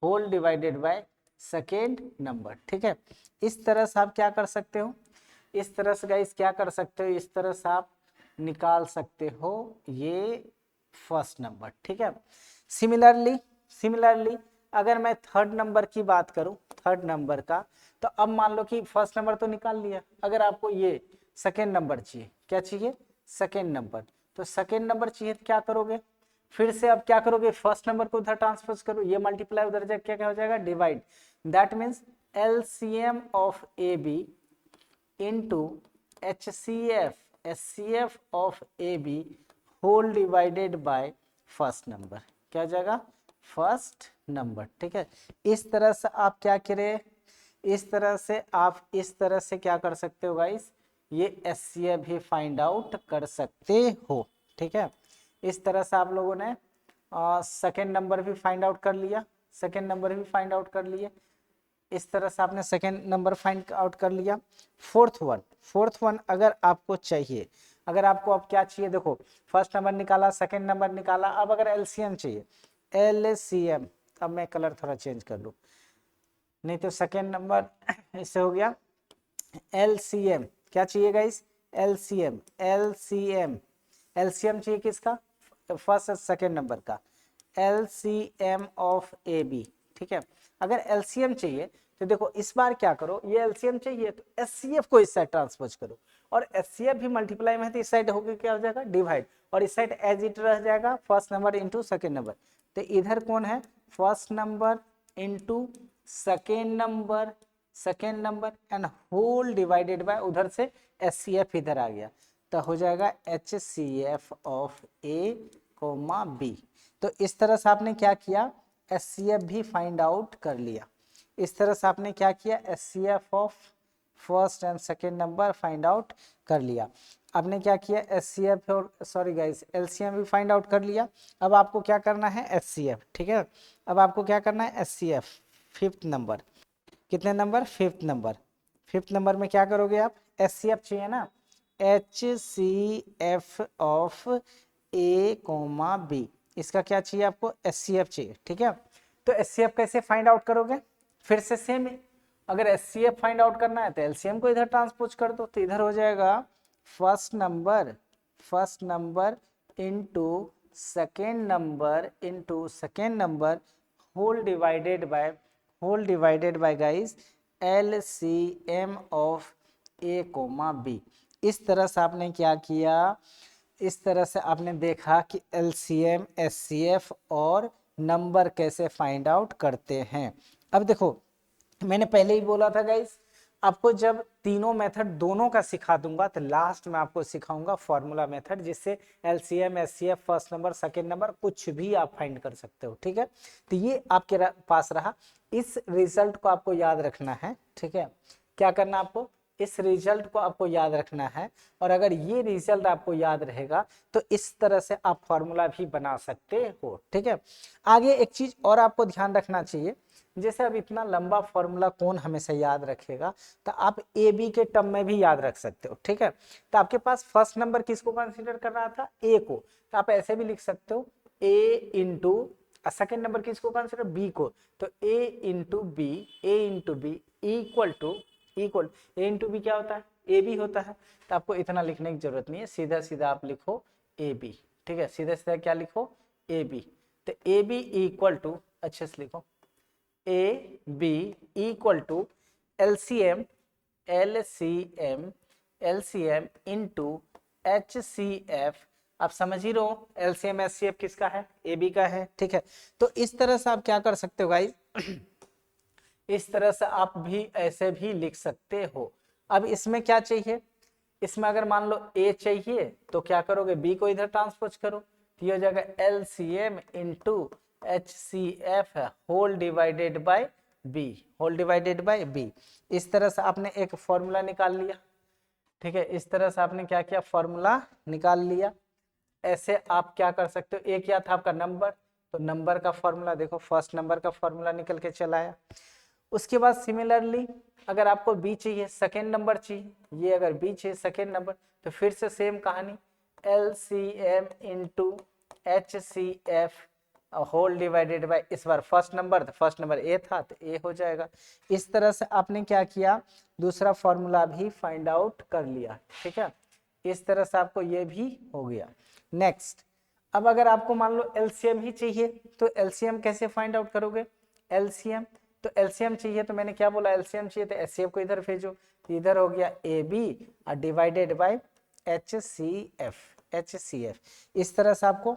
whole divided by second number. ठीक है, इस तरह से आप क्या कर सकते हो, इस तरह से गाइस क्या कर सकते हो, इस तरह से आप निकाल सकते हो ये फर्स्ट नंबर। ठीक है, सिमिलरली अगर मैं थर्ड नंबर की बात करूं, थर्ड नंबर का, तो अब मान लो कि फर्स्ट नंबर तो निकाल लिया, अगर आपको ये सेकेंड नंबर चाहिए, क्या चाहिए, सेकेंड नंबर, तो सेकेंड नंबर चाहिए तो क्या करोगे, फिर से अब क्या करोगे, फर्स्ट नंबर को उधर ट्रांसफर करो, ये मल्टीप्लाई उधर जाके क्या क्या हो जाएगा, divide, that means LCM of AB into HCF of AB whole divided by first number, क्या हो जाएगा, फर्स्ट नंबर। ठीक है, इस तरह से आप क्या करें, इस तरह से आप इस तरह से क्या कर सकते हो गाइस, ये HCF भी फाइंड आउट कर सकते हो। ठीक है, इस तरह से आप लोगों ने सेकेंड नंबर भी फाइंड आउट कर लिया, सेकेंड नंबर भी फाइंड आउट कर लिए, इस तरह से आपने सेकेंड नंबर फाइंड आउट कर लिया। फोर्थ वन अगर आपको चाहिए, अगर आपको अब क्या चाहिए, देखो फर्स्ट नंबर निकाला, सेकेंड नंबर निकाला, अब अगर एलसीएम चाहिए, LCM, अब मैं कलर थोड़ा चेंज कर लूँ, नहीं तो सेकेंड नंबर इससे हो गया LCM, क्या चाहिए गाइस, LCM चाहिए किसका, फर्स्ट सेकेंड नंबर का, LCM ऑफ AB। ठीक है, अगर LCM चाहिए तो देखो इस बार क्या करो, ये LCM चाहिए तो HCF को इस साइड ट्रांसपोज करो, और HCF भी मल्टीप्लाई में है तो इस साइड होकर क्या हो जाएगा, डिवाइड, और इस साइड एज इट रह जाएगा first number into second number, तो इधर कौन है, first number into second number and whole divided by, उधर से HCF इधर आ गया, तो हो जाएगा HCF ऑफ A, B। तो इस तरह से आपने क्या किया, HCF भी फाइंड आउट कर लिया, इस तरह से आपने क्या किया, HCF of first and second number find out कर लिया। आपने क्या किया, HCF और सॉरी गाइस LCM भी फाइंड आउट कर लिया। अब आपको क्या करना है, HCF। ठीक है, अब आपको क्या करना है, HCF फिफ्थ नंबर, कितने नंबर, फिफ्थ नंबर में क्या करोगे आप, HCF चाहिए ना, HCF ऑफ A, B, इसका क्या चाहिए आपको, HCF चाहिए। ठीक है, तो HCF कैसे फाइंड आउट करोगे, फिर से सेम है, अगर HCF फाइंड आउट करना है तो LCM को इधर ट्रांसपोज कर दो, तो इधर हो जाएगा first number into second number whole divided by guys LCM of A, B। इस तरह से आपने क्या किया, इस तरह से आपने देखा कि LCM, HCF और नंबर कैसे फाइंड आउट करते हैं। अब देखो मैंने पहले ही बोला था गाइस, आपको जब तीनों मेथड दोनों का सिखा दूंगा तो लास्ट में आपको सिखाऊंगा फॉर्मूला मेथड, जिससे LCM, HCF, first number, second number कुछ भी आप फाइंड कर सकते हो। ठीक है, तो ये आपके पास रहा। इस रिजल्ट को आपको याद रखना है। ठीक है, क्या करना आपको, इस रिजल्ट को आपको याद रखना है। और अगर ये रिजल्ट आपको याद रहेगा तो इस तरह से आप फॉर्मूला भी बना सकते हो। ठीक है, आगे एक चीज और आपको ध्यान रखना चाहिए, जैसे अब इतना लंबा फॉर्मूला कौन हमेशा याद रखेगा, तो आप ए बी के टर्म में भी याद रख सकते हो। ठीक है, तो आपके पास फर्स्ट नंबर किसको कंसीडर कर रहा था, ए को, तो आप ऐसे भी लिख सकते हो ए इंटू, सेकेंड नंबर किसको कंसीडर, बी को, तो A into B equal to A into B क्या होता है, ए बी होता है। तो आपको इतना लिखने की जरूरत नहीं है, सीधा सीधा आप लिखो ए बी। ठीक है, सीधा सीधा क्या लिखो, ए बी। तो ए बी इक्वल टू, अच्छे से लिखो, A B equal to LCM into H C F. आप समझ ही रहे हो एलसीएम एचसीएफ किसका है, ए बी का है। ठीक है, तो इस तरह से आप क्या कर सकते हो गाइस, इस तरह से आप भी ऐसे भी लिख सकते हो। अब इसमें क्या चाहिए, इसमें अगर मान लो ए चाहिए तो क्या करोगे, बी को इधर ट्रांसपोज करो, तो ये हो जाएगा LCM into H C F whole divided by B. इस तरह से आपने एक फॉर्मूला निकाल लिया। ठीक है, इस तरह से आपने क्या किया, फॉर्मूला निकाल लिया। ऐसे आप क्या कर सकते हो, एक क्या था आपका नंबर, तो नंबर का फॉर्मूला देखो, फर्स्ट नंबर का फॉर्मूला निकल के चला आया। उसके बाद सिमिलरली अगर आपको बी चाहिए, सेकेंड नंबर चाहिए, ये अगर बी चाहिए सेकेंड नंबर, तो फिर से सेम कहानी, LCM into H C F whole divided by, इस बार फर्स्ट नंबर ए था तो ए हो जाएगा। इस तरह से आपने क्या किया, दूसरा फॉर्मूला भी फाइंड आउट कर लिया। ठीक है, इस तरह से आपको ये भी हो गया। नेक्स्ट, अब अगर आपको मान लो एलसीएम ही चाहिए, तो एलसीएम कैसे फाइंड आउट करोगे, एलसीएम, तो एलसीएम चाहिए तो मैंने क्या बोला, एलसीएम चाहिए तो एचसीएफ को इधर भेजो, तो इधर हो गया A B divided by HCF. इस तरह से आपको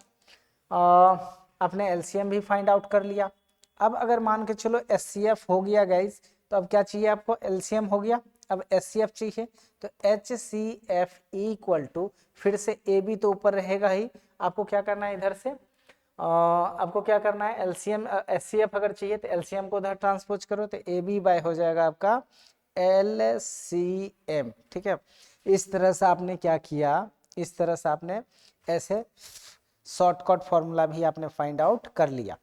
अपने एलसीएम भी फाइंड आउट कर लिया। अब अगर मान के चलो एचसीएफ हो गया गाइस, तो अब क्या चाहिए आपको, एलसीएम हो गया, अब एचसीएफ चाहिए, तो एचसीएफ इक्वल टू, फिर से ए बी तो ऊपर रहेगा ही, आपको क्या करना है इधर से, आपको क्या करना है, एलसीएम एचसीएफ अगर चाहिए तो एलसीएम को उधर ट्रांसपोज करो, तो ए बी बाय हो जाएगा आपका एलसीएम। ठीक है, इस तरह से आपने क्या किया, इस तरह से आपने ऐसे शॉर्टकट फॉर्मूला भी आपने फाइंड आउट कर लिया।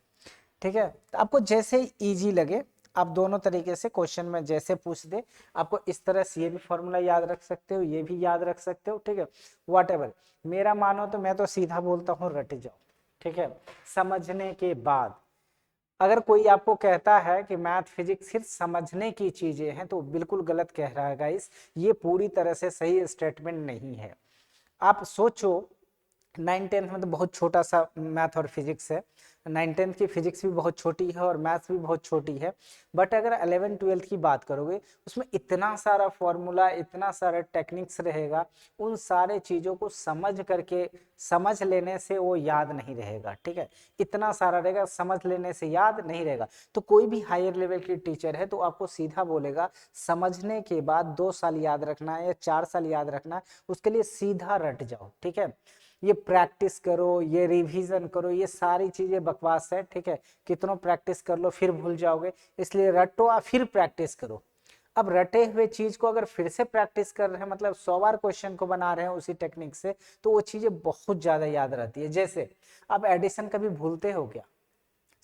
ठीक है, तो आपको जैसे इजी लगे आप दोनों तरीके से क्वेश्चन में जैसे पूछ दे, आपको इस तरह से ये भी फॉर्मूला याद रख सकते हो, ये भी याद रख सकते हो। ठीक है, व्हाटएवर, मेरा मानो तो मैं तो सीधा बोलता हूँ रट जाओ। ठीक है, समझने के बाद अगर कोई आपको कहता है कि मैथ फिजिक्स सिर्फ समझने की चीजें हैं तो बिल्कुल गलत कह रहा है गाइस, ये पूरी तरह से सही स्टेटमेंट नहीं है। आप सोचो 9-10 में तो बहुत छोटा सा मैथ और फिजिक्स है, 9-10 की फिजिक्स भी बहुत छोटी है और मैथ्स भी बहुत छोटी है, बट अगर 11-12 की बात करोगे उसमें इतना सारा फॉर्मूला, इतना सारा टेक्निक्स रहेगा, उन सारे चीज़ों को समझ लेने से वो याद नहीं रहेगा। ठीक है, इतना सारा रहेगा, समझ लेने से याद नहीं रहेगा। तो कोई भी हायर लेवल की टीचर है तो आपको सीधा बोलेगा समझने के बाद 2 साल याद रखना है या 4 साल याद रखना है, उसके लिए सीधा रट जाओ। ठीक है, ये प्रैक्टिस करो, ये रिवीजन करो, ये सारी चीजें बकवास है। ठीक है, कितनों प्रैक्टिस कर लो फिर भूल जाओगे, इसलिए रटो और फिर प्रैक्टिस करो। अब रटे हुए चीज को अगर फिर से प्रैक्टिस कर रहे हैं, मतलब 100 बार क्वेश्चन को बना रहे हैं उसी टेक्निक से, तो वो चीजें बहुत ज्यादा याद रहती है। जैसे आप एडिशन कभी भूलते हो क्या,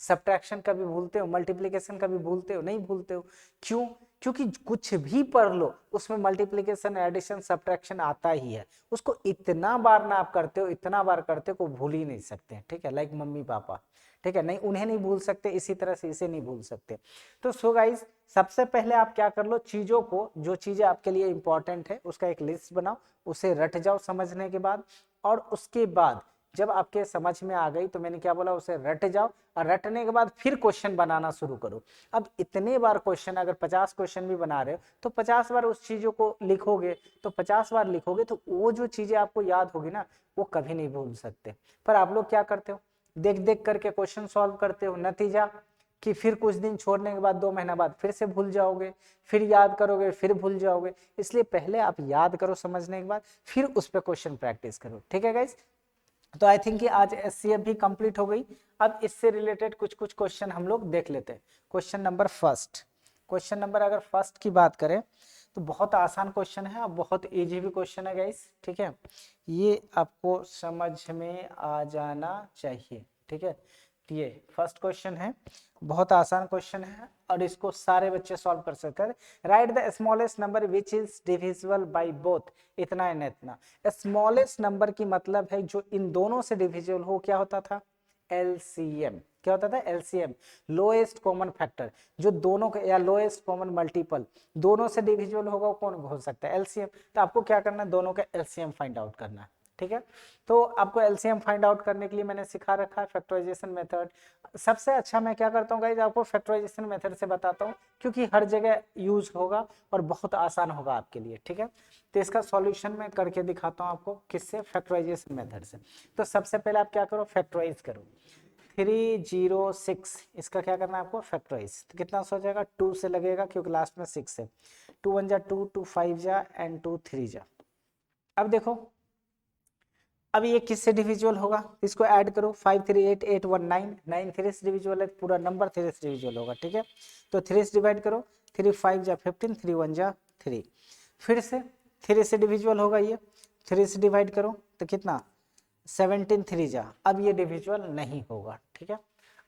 सब्ट्रैक्शन कभी भूलते हो, मल्टीप्लिकेशन कभी भूलते हो, नहीं भूलते हो। क्यों, क्योंकि कुछ भी पढ़ लो उसमें मल्टीप्लिकेशन, एडिशन, सब्ट्रैक्शन आता ही है। उसको इतना बार ना आप करते हो, इतना बार करते हो को भूल ही नहीं सकते। ठीक है, लाइक मम्मी पापा। ठीक है, नहीं उन्हें नहीं भूल सकते, इसी तरह से इसे नहीं भूल सकते। तो सो गाइस, सबसे पहले आप क्या कर लो, चीजों को, जो चीजें आपके लिए इंपॉर्टेंट है उसका एक लिस्ट बनाओ, उसे रट जाओ समझने के बाद, और उसके बाद जब आपके समझ में आ गई तो मैंने क्या बोला, उसे रट जाओ, और रटने के बाद फिर क्वेश्चन बनाना शुरू करो। अब इतने बार क्वेश्चन, अगर 50 क्वेश्चन भी बना रहे हो तो 50 बार उस चीजों को लिखोगे, तो 50 बार लिखोगे तो वो जो चीजें आपको याद होगी ना, वो कभी नहीं भूल सकते। पर आप लोग क्या करते हो, देख देख करके क्वेश्चन सॉल्व करते हो, नतीजा कि फिर कुछ दिन छोड़ने के बाद 2 महीना बाद फिर से भूल जाओगे, फिर याद करोगे फिर भूल जाओगे। इसलिए पहले आप याद करो समझने के बाद, फिर उस पर क्वेश्चन प्रैक्टिस करो। ठीक है गाइस, तो आई थिंक कि आज एससीएफ भी कंप्लीट हो गई। अब इससे रिलेटेड कुछ कुछ क्वेश्चन हम लोग देख लेते हैं। Question number first, question number अगर फर्स्ट की बात करें तो बहुत आसान क्वेश्चन है और बहुत इजी भी क्वेश्चन है गाइस। ठीक है, ये आपको समझ में आ जाना चाहिए। ठीक है, ये फर्स्ट क्वेश्चन है, बहुत आसान क्वेश्चन है और इसको सारे बच्चे सॉल्व कर सकते हैं। Right the smallest number which is divisible by both, इतना एंड इतना। स्मॉलेस्ट नंबर की मतलब है जो इन दोनों से डिविजिबल हो, क्या होता था? एलसीएम। क्या होता था? एलसीएम, लोएस्ट कॉमन फैक्टर, जो दोनों का या लोएस्ट कॉमन मल्टीपल दोनों से डिविजिबल होगा, कौन हो सकता है? एलसीएम। तो आपको क्या करना है? दोनों का एलसीएम फाइंड आउट करना है। ठीक है, तो आपको एलसीएम फाइंड आउट करने के लिए मैंने सिखा रखा है फैक्टराइजेशन मेथड। सबसे अच्छा मैं क्या करता हूँ गाइज, आपको फैक्टराइजेशन मेथड से बताता हूँ, क्योंकि हर जगह यूज होगा और बहुत आसान होगा आपके लिए। ठीक है, तो इसका सॉल्यूशन मैं करके दिखाता हूँ आपको, किससे? फैक्टराइजेशन मेथड से। तो सबसे पहले आप क्या करो? फैक्टराइज करो 306, इसका क्या करना है आपको? फैक्टराइज। तो कितना हो जाएगा? 2 से लगेगा क्योंकि लास्ट में 6 है। 2 1 जा 2, 2 5 जा एंड 2 3 जा। अब देखो, अब ये किससे डिविजुअल होगा? इसको ऐड करो, 5 3 8 8 1 9, 9 3 से डिविजुअल है, पूरा नंबर 3 से डिविजुअल होगा। ठीक है, तो 3 से डिवाइड करो, 3 5 जा 15, 3 1 जा 3, फिर से 3 से डिविजुअल होगा, ये 3 से डिवाइड करो तो कितना? 17 3 जा। अब ये डिविजुअल नहीं होगा। ठीक है,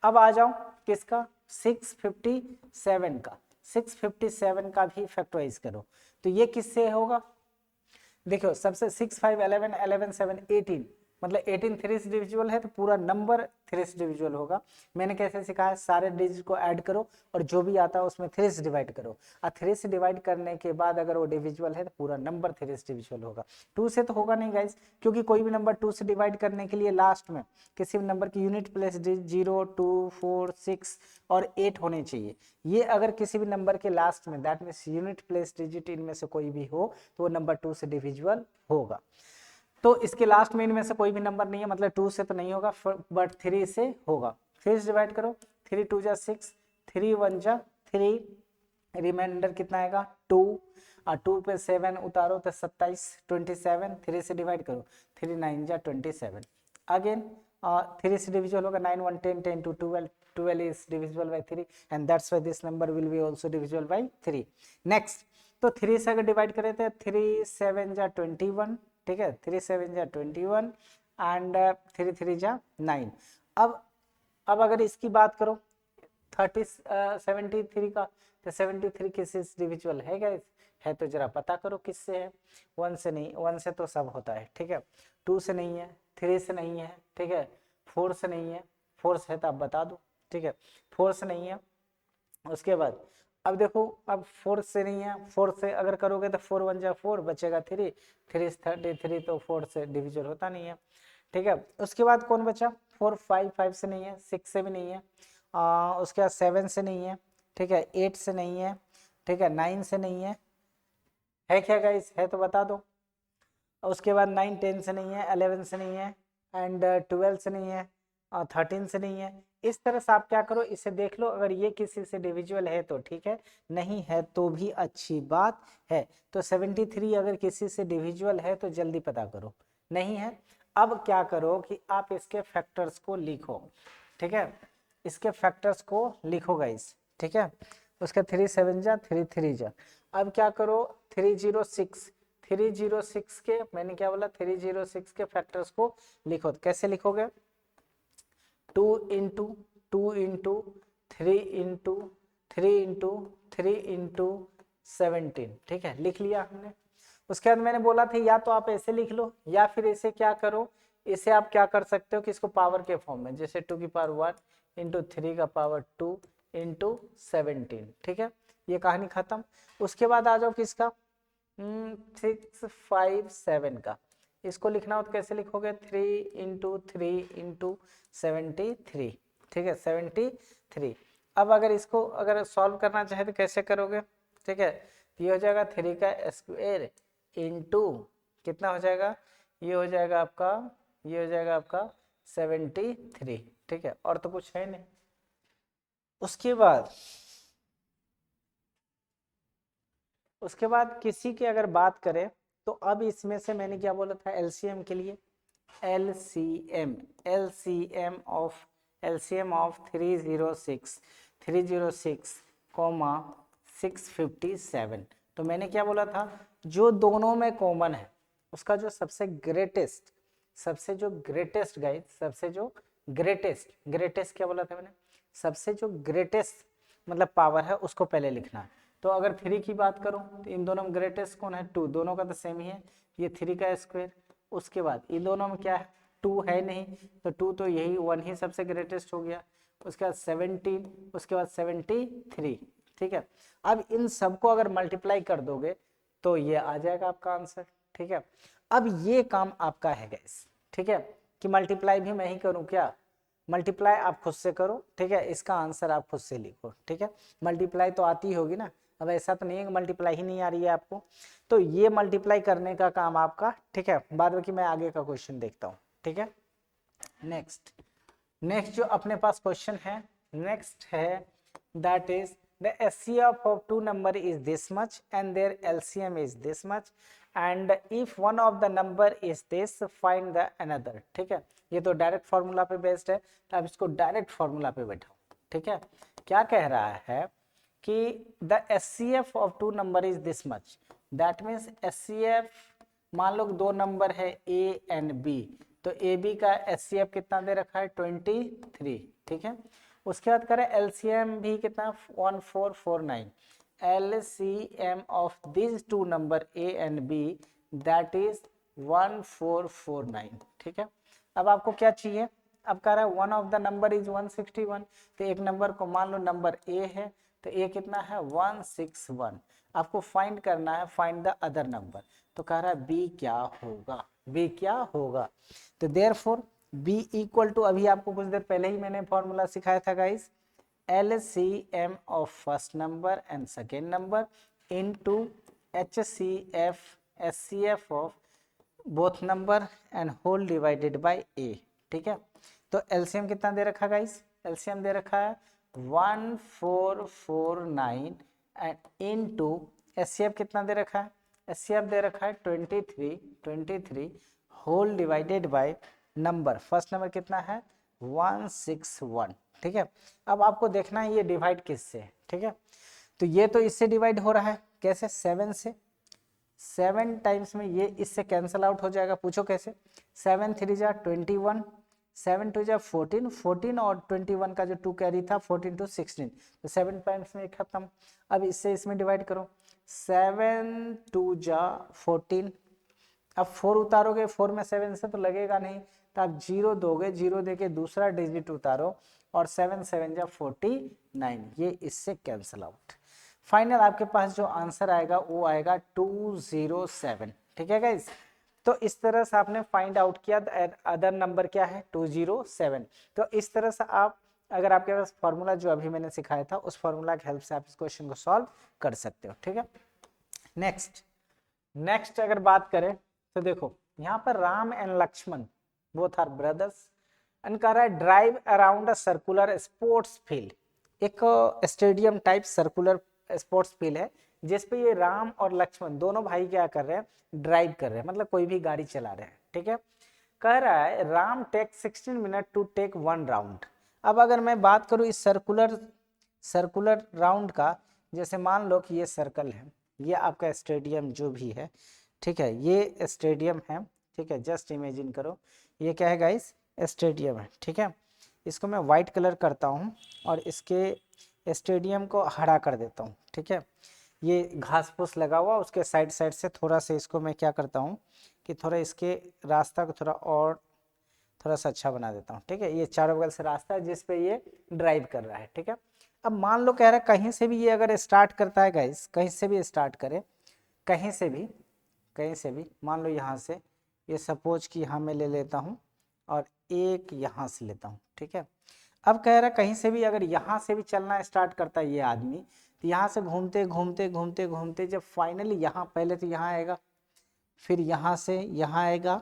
अब आ जाओ किसका? 657 का। 657 का भी फैक्टराइज करो, तो ये किससे होगा? देखो, सबसे 6 5 11 11 7 18, मतलब 18 3 से डिविजिबल है तो पूरा नंबर 3 से डिविजिबल होगा। मैंने कैसे सिखाया? सारे डिजिट को ऐड करो और जो भी आता है उसमें 3 से डिवाइड करो, और 3 से डिवाइड करने के बाद अगर वो डिविजिबल है तो पूरा नंबर 3 से डिविजिबल होगा। 2 से तो होगा नहीं गाइज, क्योंकि कोई भी नंबर 2 से डिवाइड करने के लिए लास्ट में किसी भी नंबर की यूनिट प्लेस 0 2 4 6 और 8 होने चाहिए। ये अगर किसी भी नंबर के लास्ट में, that means unit place digit इनमें से कोई भी हो, तो वो नंबर 2 से डिविजिबल होगा। तो इसके लास्ट में इनमें से कोई भी नंबर नहीं है, मतलब 2 से तो नहीं होगा, बट 3 से होगा। 3 से डिवाइड करो, 3 2 जा 6, 3 1 जा 3, रिमाइंडर कितना आएगा? 2, और 2 पे 7 उतारो तो 27, 27, 3 से डिवाइड करो, 3 9 जा 27, अगेन 3 से डिविजिबल होगा, 9 1 10 10 2 12, 12 is divisible by 3 and that's why this number will be also divisible by 3. Next, तो 3 से अगर डिवाइड करें तो 3 7 जा 21, ठीक है, 3 7 जा 21 एंड 3 3 जा 9। अब अगर इसकी बात करो 73 का, तो 73 किससे डिविजिबल है गाइस? है तो जरा पता करो किससे है। 1 से नहीं, 1 से तो सब होता है। ठीक है, 2 से नहीं है, 3 से नहीं है, ठीक है, 4 से नहीं है, 4 से है तो आप बता दो। ठीक है, 4 से नहीं है। उसके बाद अब देखो, अब 4 से नहीं है, 4 से अगर करोगे तो 4 1 जा 4 बचेगा 3, 3 33, तो 4 से डिविजन होता नहीं है। ठीक है, उसके बाद कौन बचा? 4 5 5 से नहीं है, 6 से भी नहीं है, उसके बाद 7 से नहीं है, ठीक है, 8 से नहीं है, ठीक है, 9 से नहीं है क्या गाइस? है तो बता दो। उसके बाद 9 10 से नहीं है, 11 से नहीं है एंड 12 से नहीं है, 13 से नहीं है। इस तरह से आप क्या करो, इसे देख लो, अगर ये किसी से डिविजुअल है तो ठीक है, नहीं है तो भी अच्छी बात है। तो 73 अगर किसी से डिविजुअल है तो जल्दी पता करो, नहीं है। अब क्या करो कि आप इसके फैक्टर्स को लिखो। ठीक है, इसके फैक्टर्स को लिखो गाइस। ठीक है, उसका 3 7 जा 3 3 जा। अब क्या करो, 306 के, मैंने क्या बोला, 306 के फैक्टर्स को लिखो। तो कैसे लिखोगे? 2 into 2 into 3 into 3 into 3 into 17। ठीक है, लिख लिया हमने। उसके बाद मैंने बोला था या तो आप ऐसे लिख लो या फिर इसे क्या करो, इसे आप क्या कर सकते हो कि इसको पावर के फॉर्म में, जैसे 2 की पावर 1 इंटू 3 का पावर 2 इंटू 17। ठीक है, ये कहानी खत्म। उसके बाद आ जाओ किसका? 657 का। इसको लिखना हो तो कैसे लिखोगे? 3 इंटू 3 इंटू 73। ठीक है, 73। अब अगर इसको अगर सॉल्व करना चाहे तो कैसे करोगे? ठीक है, ये हो जाएगा 3 का स्क्वायर इंटू कितना हो जाएगा? ये हो जाएगा आपका, ये हो जाएगा आपका 73। ठीक है, और तो कुछ है नहीं। उसके बाद किसी की अगर बात करें तो अब इसमें से मैंने क्या बोला था एलसीएम के लिए, एलसीएम ऑफ 306 कॉमा 657। तो मैंने क्या बोला था, जो दोनों में कॉमन है उसका जो सबसे ग्रेटेस्ट गाइस, सबसे जो ग्रेटेस्ट क्या बोला था मैंने, सबसे जो ग्रेटेस्ट मतलब पावर है उसको पहले लिखना है। तो अगर 3 की बात करूं तो इन दोनों में ग्रेटेस्ट कौन है, 2, दोनों का तो सेम ही है, ये 3 का स्क्वायर। उसके बाद इन दोनों में क्या है, 2 है नहीं, तो 2 तो यही 1 ही सबसे ग्रेटेस्ट हो गया। उसके बाद 17, उसके बाद 73, ठीक है। अब इन सबको अगर मल्टीप्लाई कर दोगे तो ये आ जाएगा आपका आंसर, ठीक है। अब ये काम आपका है गाइस, ठीक है, कि मल्टीप्लाई भी मैं ही करूं क्या, मल्टीप्लाई आप खुद से करो, ठीक है, इसका आंसर आप खुद से लिखो, ठीक है। मल्टीप्लाई तो आती होगी ना, अब ऐसा तो नहीं है कि मल्टीप्लाई ही नहीं आ रही है आपको, तो ये मल्टीप्लाई करने का काम आपका, ठीक है। बाद में कि मैं आगे का क्वेश्चन देखता हूँ, ठीक है। नेक्स्ट जो अपने पास क्वेश्चन है, नेक्स्ट है that is the SCF of two number is this much and their LCM is this much and if one of the number is this find the another, ठीक है। ये तो डायरेक्ट फार्मूला पे based है, तो आप इसको डायरेक्ट फार्मूला पे बैठाओ, ठीक है। क्या कह रहा है कि the SCF of two number is this much, that means SCF, मान लो दो नंबर है A and B, तो AB का SCF कितना दे रखा है 23, ठीक है। उसके बाद करें एलसीएम भी कितना 1449, LCM of this two number A and B that is 1449, ठीक है। अब आपको क्या चाहिए, अब कह रहा है one of the number is 161, तो एक नंबर को मान लो नंबर ए है, तो ए कितना है 161, आपको फाइंड करना है फाइंड द अदर नंबर, तो कह रहा है बी क्या होगा, तो देयरफॉर बी इक्वल टू, अभी आपको कुछ देर पहले ही मैंने फॉर्मूला सिखाया था guys, LCM of first number and second number into HCF HCF of both number and whole divided by A, ठीक है। तो एलसीएम कितना दे रखा गाइस, एलसीएम दे रखा है 1449 एंड इनटू एचसीएफ कितना दे रखा है, एचसीएफ दे रखा है 23 whole divided by number, first number कितना है 161, ठीक है। अब आपको देखना है ये डिवाइड किससे, ठीक है। तो ये तो इससे डिवाइड हो रहा है, कैसे 7 से, 7 टाइम्स में ये इससे कैंसल आउट हो जाएगा, पूछो कैसे, 7 3 जा 21, 7 2 जा 14, 14 और 21 का जो 2 कैरी था 14 to 16, तो 7 टाइम्स में खत्म। अब इससे इसमें डिवाइड करो, 7 2 जा 14, अब 4 उतारोगे, 4 में 7 से तो लगेगा नहीं, तो आप 0 दोगे, 0 देके दूसरा डिजिट उतारो और 7 7 जा 49, ये इससे कैंसल आउट। फाइनल आपके पास जो आंसर आएगा वो आएगा 207, ठीक है गाइस। तो इस तरह से आपने फाइंड आउट किया अदर नंबर क्या है 207। तो इस तरह से आप, अगर आपके पास फॉर्मूला जो अभी मैंने सिखाया था उस फॉर्मूला की हेल्प से आप इस क्वेश्चन को सॉल्व कर सकते हो, ठीक है। नेक्स्ट अगर बात करें तो देखो यहाँ पर Ram and Lakshman both are brothers and कह रहा है drive around a circular sports field, एक stadium type circular sports field है जिसपे ये राम और लक्ष्मण दोनों भाई क्या कर रहे हैं, ड्राइव कर रहे हैं, मतलब कोई भी गाड़ी चला रहे हैं, ठीक है। कह रहा है Ram take 16 minute to take 1 round. अब अगर मैं बात करूं इस सर्कुलर राउंड का, जैसे मान लो कि ये सर्कल है, ये आपका स्टेडियम जो भी है, ठीक है, ये स्टेडियम है, ठीक है, जस्ट इमेजिन करो ये क्या है गाइस, स्टेडियम है, ठीक है। इसको मैं वाइट कलर करता हूँ और इसके स्टेडियम को हरा कर देता हूँ, ठीक है। ये घास फूस लगा हुआ, उसके साइड से थोड़ा सा इसको मैं क्या करता हूँ कि थोड़ा इसके रास्ता को थोड़ा सा अच्छा बना देता हूँ, ठीक है। ये चारों बगल से रास्ता है जिस पे ये ड्राइव कर रहा है, ठीक है। अब मान लो कह रहा है कहीं से भी ये अगर स्टार्ट करता है गाइस, कहीं से भी स्टार्ट करे, कहीं से भी मान लो यहाँ से, ये सपोज कि यहाँ मैं ले लेता हूँ और एक यहाँ से लेता हूँ, ठीक है। अब कह रहा है कहीं से भी अगर यहाँ से भी चलना स्टार्ट करता है ये आदमी, तो यहाँ से घूमते जब फाइनली यहाँ, पहले तो यहाँ आएगा, फिर यहाँ से यहाँ आएगा,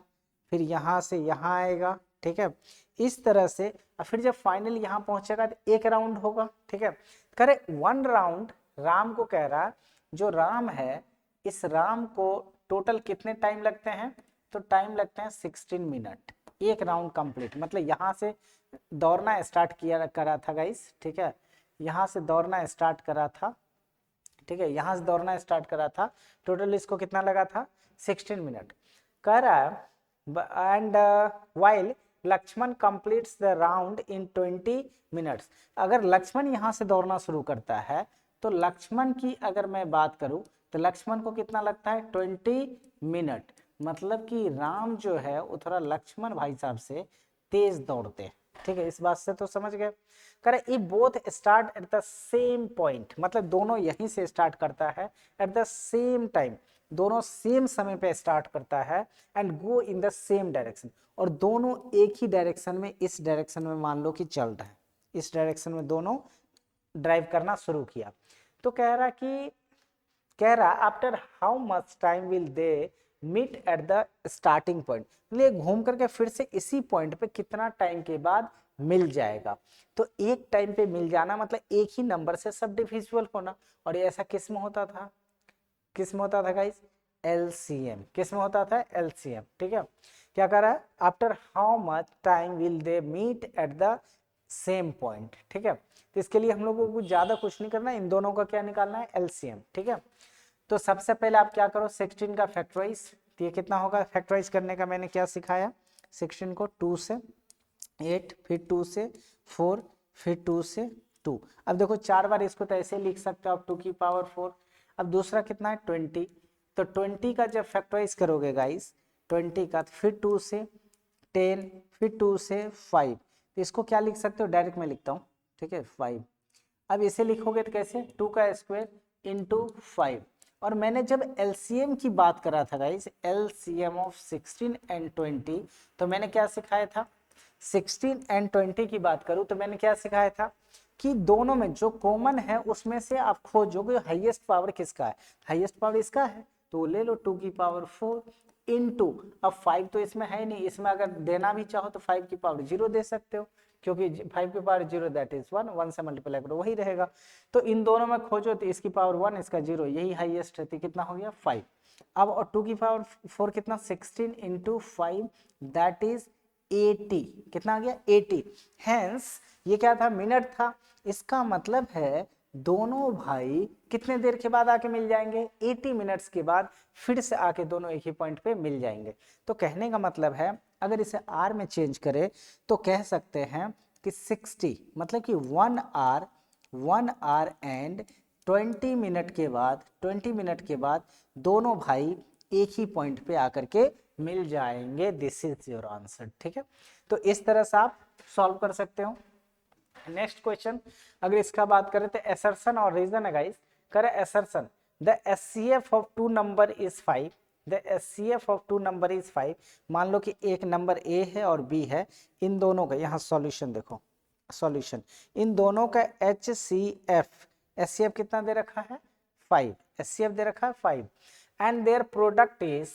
फिर यहाँ से यहाँ आएगा, ठीक है। इस तरह से और फिर जब फाइनल यहाँ पहुंचेगा तो एक राउंड होगा, ठीक है। करे 1 राउंड राम को कह रहा, जो राम है इस राम को टोटल कितने टाइम लगते हैं, तो टाइम लगते हैं 16 मिनट एक राउंड कंप्लीट। मतलब यहाँ से दौड़ना स्टार्ट किया करा था गाइस, ठीक है, यहाँ से दौड़ना स्टार्ट करा था, ठीक है, यहाँ से दौड़ना स्टार्ट करा था, टोटल इसको कितना लगा था 16 मिनट। कह रहा है and while Lakshman completes the round in 20 minutes. अगर लक्ष्मण यहाँ से दौड़ना शुरू करता है तो लक्ष्मण की अगर मैं बात करूँ तो लक्ष्मण को कितना लगता है 20 मिनट। मतलब कि राम जो है वो थोड़ा लक्ष्मण भाई साहब से तेज दौड़ते हैं, ठीक है, इस बात से तो समझ गए। करे if both start at the same point, मतलब दोनों यहीं से स्टार्ट करता है एट द सेम टाइम, दोनों सेम समय पे स्टार्ट करता है and go in the same direction, और दोनों एक ही डायरेक्शन में, इस डायरेक्शन में मान लो कि चल रहा है, इस डायरेक्शन में दोनों ड्राइव करना शुरू किया। तो कह रहा after how much time will they meet at the starting point, मतलब घूम करके फिर से इसी पॉइंट पे कितना टाइम के बाद मिल जाएगा। तो एक टाइम पे मिल जाना मतलब एक ही नंबर से सब डिविजिबल होना, और ये ऐसा किस में होता था, किस में होता था गाइस, एलसीएम, किस में होता था एलसीएम, ठीक है। क्या कर रहा है after how much time will they meet at the same point, ठीक है। तो इसके लिए हम लोगों को ज्यादा कुछ नहीं करना, इन दोनों का क्या निकालना है एलसीएम, ठीक है। तो सबसे पहले आप क्या करो 16 का फैक्टराइज, तो ये कितना होगा, फैक्टराइज करने का मैंने क्या सिखाया, 16 को 2 से 8, फिर 2 से 4, फिर 2 से 2। अब देखो 4 बार इसको तो ऐसे लिख सकते हो आप 2 की पावर 4। अब दूसरा कितना है 20, तो 20 का जब फैक्टराइज करोगे गाइस 20 का, तो फिर 2 से 10, फिर 2 से 5, तो इसको क्या लिख सकते हो, डायरेक्ट मैं लिखता हूँ, ठीक है 5। अब इसे लिखोगे तो कैसे, 2 का स्क्वायर इंटू 5। और मैंने जब एलसीएम की बात करा था गाइस, एलसीएम ऑफ 16 एंड 20, तो मैंने क्या सिखाया था, 16 एंड 20 की बात करूं तो मैंने क्या सिखाया था कि दोनों में जो कॉमन है उसमें से आप खोजोगे हाईएस्ट पावर किसका है, हाईएस्ट पावर इसका है, तो ले लो 2 की पावर 4 इंटू, अब 5 तो इसमें है नहीं, इसमें अगर देना भी चाहो तो 5 की पावर 0 दे सकते हो, क्योंकि 5 की पावर 0 दैट इज 1, 1 से मल्टीप्लाई करो वही रहेगा। तो इन दोनों में खोजो तो इसकी पावर 1 इसका 0, यही हाईएस्ट रहती, कितना हो गया 5। अब और 2 की पावर 4 कितना 16 इंटू 5 दैट इज 80, कितना आ गया 80। हेंस ये क्या था मिनट था, इसका मतलब है दोनों भाई कितने देर के बाद आके मिल जाएंगे, 80 मिनट्स के बाद फिर से आके दोनों एक ही पॉइंट पे मिल जाएंगे। तो कहने का मतलब है अगर इसे आर में चेंज करें तो कह सकते हैं कि 60 मतलब कि 1 आवर एंड 20 मिनट के बाद, 20 मिनट के बाद दोनों भाई एक ही पॉइंट पे आकर के मिल जाएंगे। दिस इज योर आंसर, ठीक है। तो इस तरह से आप सॉल्व कर सकते हो। नेक्स्ट क्वेश्चन अगर इसका बात करें तो असर्शन और रीजन है गाइस। करें assertion the HCF of 2 number is 5, the HCF of 2 number is 5। मान लो कि एक नंबर ए है और बी है, इन दोनों का यहाँ सॉल्यूशन देखो, सॉल्यूशन इन दोनों का एचसीएफ, एचसीएफ कितना दे रखा है 5, एचसीएफ दे रखा है 5 and their product is,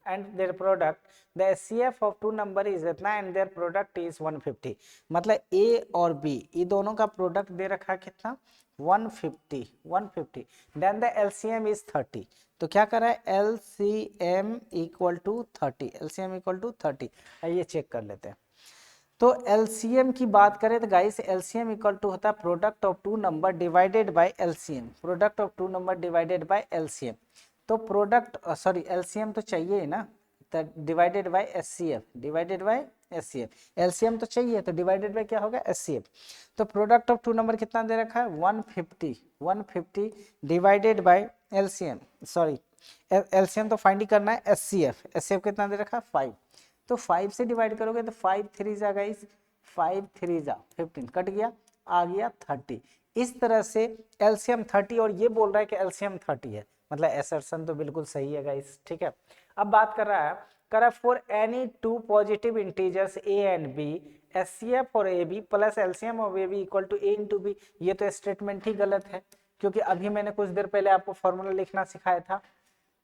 and their product the HCF of 2 number is इतना and their product is 150। मतलब A और B ये दोनों का प्रोडक्ट दे रखा है कितना 150 then the LCM is 30। तो क्या कर रहा है LCM equal to 30, LCM equal to 30। ये चेक कर लेते हैं। तो LCM की बात करें तो गाइस LCM इक्वल टू होता है product of 2 number divided by LCM, product of 2 number divided by LCM। तो प्रोडक्ट सॉरी एलसीएम तो चाहिए ना, तो divided by HCF, divided by HCF, LCM तो चाहिए तो डिवाइडेड बाय क्या होगा एचसीएफ। तो प्रोडक्ट ऑफ 2 नंबर कितना दे रखा है 150 divided by LCM, sorry LCM तो फाइंड करना है एचसीएफ, एचसीएफ कितना दे रखा है 5। तो 5 से डिवाइड करोगे तो 5 3 जा गाइस, 5 3 जा 15 कट गया, आ गया 30। इस तरह से एलसीएम 30 और ये बोल रहा है कि एलसीएम 30 है, मतलब असर्शन तो बिल्कुल सही है गाइस, ठीक है। अब बात कर रहा है for any 2 positive integers A and B HCF और A B plus LCM of A B equal to A into B. ये तो स्टेटमेंट ही गलत है, क्योंकि अभी मैंने कुछ देर पहले आपको फॉर्मूला लिखना सिखाया था,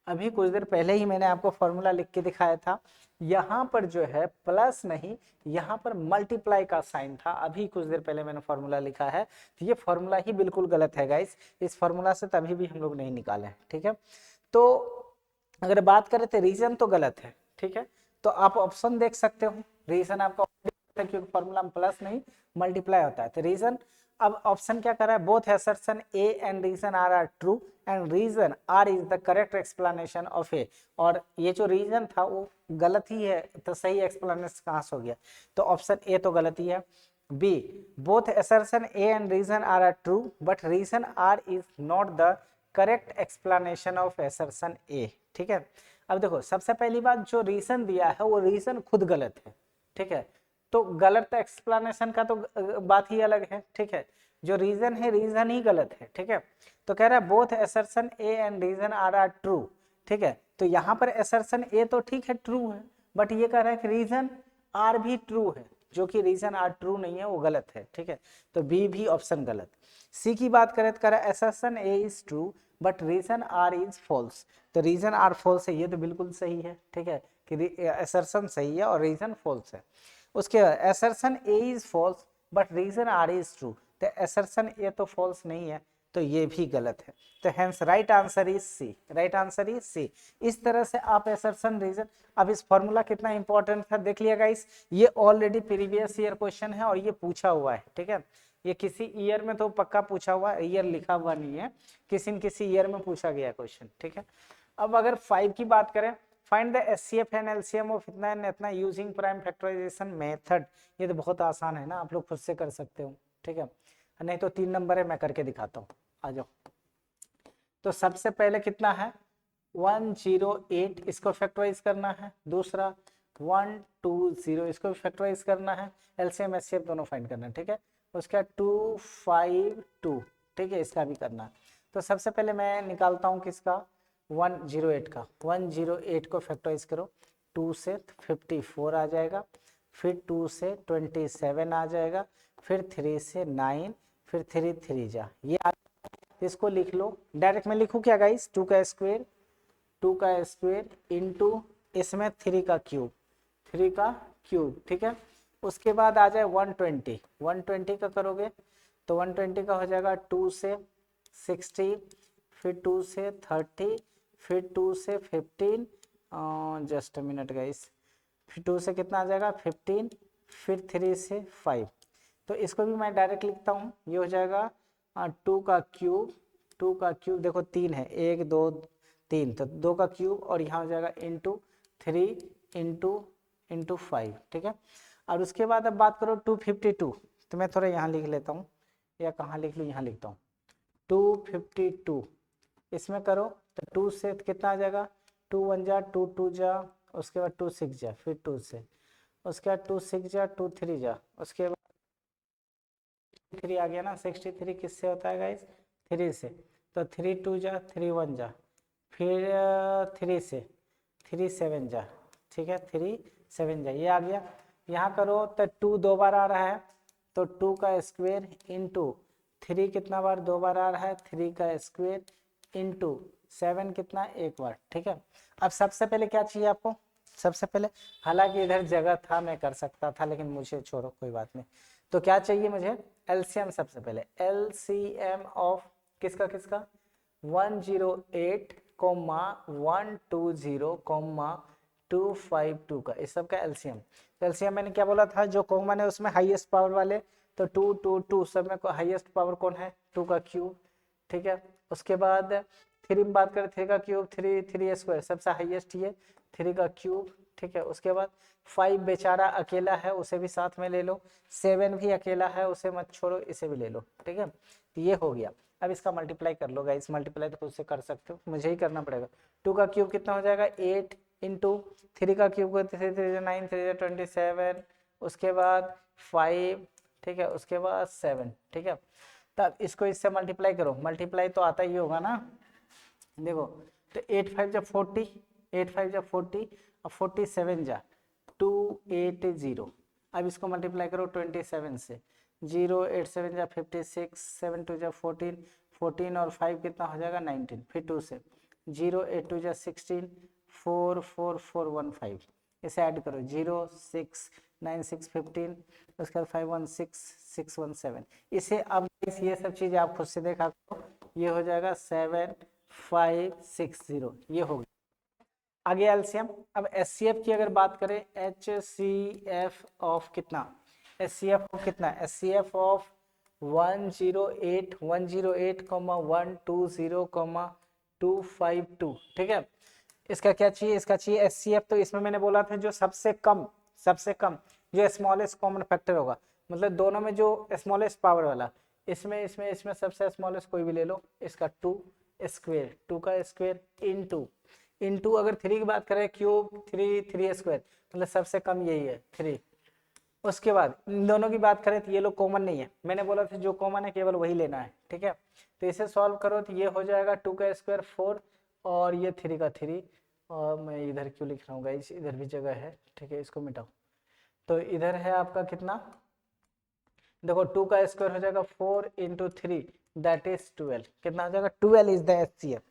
अभी कुछ देर पहले ही मैंने आपको फॉर्मूला लिख के दिखाया था, यहाँ पर जो है प्लस नहीं, यहाँ पर मल्टीप्लाई का साइन था, अभी कुछ देर पहले मैंने फॉर्मूला लिखा है, तो ये फॉर्मूला ही बिल्कुल गलत है गाइस, इस फॉर्मूला से तभी भी हम लोग नहीं निकाले हैं, ठीक है। तो अगर बात करें तो रीजन तो गलत है, ठीक है, तो आप ऑप्शन देख सकते हो, रीजन आपका क्योंकि फॉर्मूला में प्लस नहीं मल्टीप्लाई होता है, तो रीजन, अब ऑप्शन क्या कर रहा है, both assertion A and reason are true and reason R is the correct explanation of A, और ये जो रीजन था वो गलत ही है, तो सही एक्सप्लेनेशन कहाँ से हो गया, तो ऑप्शन ए तो गलत ही है। B, both assertion A and reason are true but reason R is not the correct explanation of assertion A, ठीक है। अब देखो सबसे पहली बात, जो रीजन दिया है वो रीजन खुद गलत है, ठीक है, तो गलत एक्सप्लेनेशन का तो बात ही अलग है, ठीक है, जो रीजन है रीजन ही गलत है, ठीक है। तो कह रहा है both assertion A and reason are true, ठीक है, तो यहाँ पर असर्शन ए तो ठीक है ट्रू है, बट ये कह रहा है कि रीजन आर भी ट्रू है, जो कि रीजन आर ट्रू नहीं है, वो गलत है, ठीक है, तो बी भी ऑप्शन गलत। सी की बात करें तो कह रहा है assertion A is true but reason R is false, तो रीजन आर फॉल्स है, ये तो बिल्कुल सही है, ठीक है, कि असर्शन सही है और रीजन फॉल्स है। उसके बाद assertion A is false but reason R is true, तो असर्शन ए तो फॉल्स नहीं है, तो ये भी गलत है, तो hence right answer is C, right answer is C. इस तरह से आप असर्शन रीजन, अब इस फॉर्मूला कितना इंपॉर्टेंट था देख लिया गाइस, ये ऑलरेडी प्रीवियस ईयर क्वेश्चन है और ये पूछा हुआ है, ठीक है, ये किसी ईयर में तो पक्का पूछा हुआ है, ईयर लिखा हुआ नहीं है, किसी न किसी ईयर में पूछा गया क्वेश्चन, ठीक है। अब अगर 5 की बात करें, find the HCF and LCM of इतना एंड इतना यूजिंग प्राइम फैक्टराइजेशन मेथड, ये तो बहुत आसान है ना, आप लोग खुद से कर सकते हो, ठीक है, नहीं तो 3 नंबर है, मैं करके दिखाता हूँ, आ जाओ। तो सबसे पहले कितना है 108, इसको फैक्टराइज करना है, दूसरा 120, इसको फैक्टराइज करना है, एलसीएम एचसीएफ दोनों फाइंड करना है, ठीक है, उसका 252, ठीक है, इसका भी करना है। तो सबसे पहले मैं निकालता हूँ किसका 108 का, 108 को फैक्टराइज करो, 2 से 54 आ जाएगा, फिर 2 से 27 आ जाएगा, फिर 3 से 9, फिर 3 3 जा, ये इसको लिख लो, डायरेक्ट में लिखूं क्या गाइस, 2 का स्क्वायर, 2 का स्क्वायर इंटू इसमें 3 का क्यूब, 3 का क्यूब, ठीक है। उसके बाद आ जाए 120, 120 का करोगे तो 120 का हो जाएगा 2 से 60, फिर 2 से 30, फिर 2 से 15, जस्ट मिनट गाइस, फिर 2 से कितना आ जाएगा 15, फिर 3 से 5, तो इसको भी मैं डायरेक्ट लिखता हूँ, ये हो जाएगा 2 का क्यूब, 2 का क्यूब देखो 3 है, 1 2 3, तो 2 का क्यूब और यहाँ हो जाएगा इंटू 3 इंटू 5, ठीक है। और उसके बाद अब बात करो 252, तो मैं थोड़ा यहाँ लिख लेता हूँ, या कहाँ लिख लूँ, यहाँ लिखता हूँ 252, इसमें करो तो 2 से कितना आ जाएगा 2 1 जा 2 2 जा, उसके बाद 2 6 जा, फिर 2 से, उसके बाद 2 6 जा 2 3 जा, उसके बाद 3 आ गया ना, 63 किससे होता है गाइस 3 से, तो 3 2 जा 3 1 जा, फिर 3 से 3 7 जा, ठीक है, 3 7 जा, ये आ गया। यहाँ करो तो 2 2 बार आ रहा है, तो 2 का स्क्वायर इंटू 3 कितना बार 2 बार आ रहा है, 3 का स्क्वायर इंटू 7 कितना 1 बार, ठीक है। अब सबसे पहले क्या चाहिए आपको, सबसे पहले, हालांकि इधर जगह था मैं कर सकता था, लेकिन मुझे छोड़ो कोई बात नहीं, तो क्या चाहिए मुझे एलसीएम, सबसे पहले एलसीएम ऑफ किसका किसका 108 कोमा 120 कोमा 252 का, इस सब का एलसीएम। तो एलसीएम मैंने क्या बोला था, जो कॉमन है उसमें हाईएस्ट पावर वाले, तो 2 2 2 सब में हाईएस्ट पावर कौन है 2 का क्यूब, ठीक है। उसके बाद 3 में बात करें 3 का क्यूब 3 3 स्क्वायर, सबसे हाईएस्ट ये 3 का क्यूब, ठीक है। उसके बाद 5 बेचारा अकेला है, उसे भी साथ में ले लो, 7 भी अकेला है, उसे मत छोड़ो, इसे भी ले लो, ठीक है। ये हो गया, अब इसका मल्टीप्लाई कर लो गाइस, मल्टीप्लाई तो खुद से कर सकते हो, मुझे ही करना पड़ेगा। 2 का क्यूब कितना हो जाएगा 8 इंटू 3 का क्यूब 3 3 9 3 27, उसके बाद 5, ठीक है, उसके बाद 7, ठीक है। तब इसको इससे मल्टीप्लाई करो, मल्टीप्लाई तो आता ही होगा ना, देखो तो 8 5 जा 40, 8 5 जा 40 और 47 जा 280, अब इसको मल्टीप्लाई करो 27 से, 0 8 7 जा 56, 7 2 जा 14, 14 और 5 कितना हो जाएगा 19, फिर 2 से 0 8 2 जा 16 4 4 4 1 5, इसे ऐड करो 0 6 9 6 15, उसके बाद 5 1 6 6 1 7, इसे अब ये सब चीज़ें आप खुद से देखा करो, ये हो जाएगा 7 5 6 0, ये हो गया। आगे एलसीएम। अब एचसीएफ की अगर बात करें, एचसीएफ ऑफ कितना, एचसीएफ ऑफ कितना, एचसीएफ ऑफ 108 108 120 ठीक है। इसका क्या चाहिए, इसका चाहिए एचसीएफ। तो इसमें मैंने बोला था जो सबसे कम जो स्मॉलेस्ट कॉमन फैक्टर होगा, मतलब दोनों में जो स्मॉलेस्ट पावर वाला, इसमें सबसे स्मॉलेस्ट कोई भी ले लो, इसका 2 स्क्वायर, 2 का स्क्वायर इनटू अगर 3 की बात करें क्यूब 3 स्क्वायर, मतलब सबसे कम यही है 3। उसके बाद इन दोनों की बात करें तो ये लोग कॉमन नहीं है, मैंने बोला था जो कॉमन है केवल वही लेना है, ठीक है। तो इसे सॉल्व करो तो ये हो जाएगा 2 का स्क्वायर 4 और ये 3 का 3, और मैं इधर क्यों लिख रहा हूँ गाइस, इधर भी जगह है, ठीक है, इसको मिटाओ। तो इधर है आपका कितना, देखो 2 का स्क्वायर हो जाएगा 4 × 3 दैट इज 12, कितना हो जाएगा 12 इज द एचसीएफ,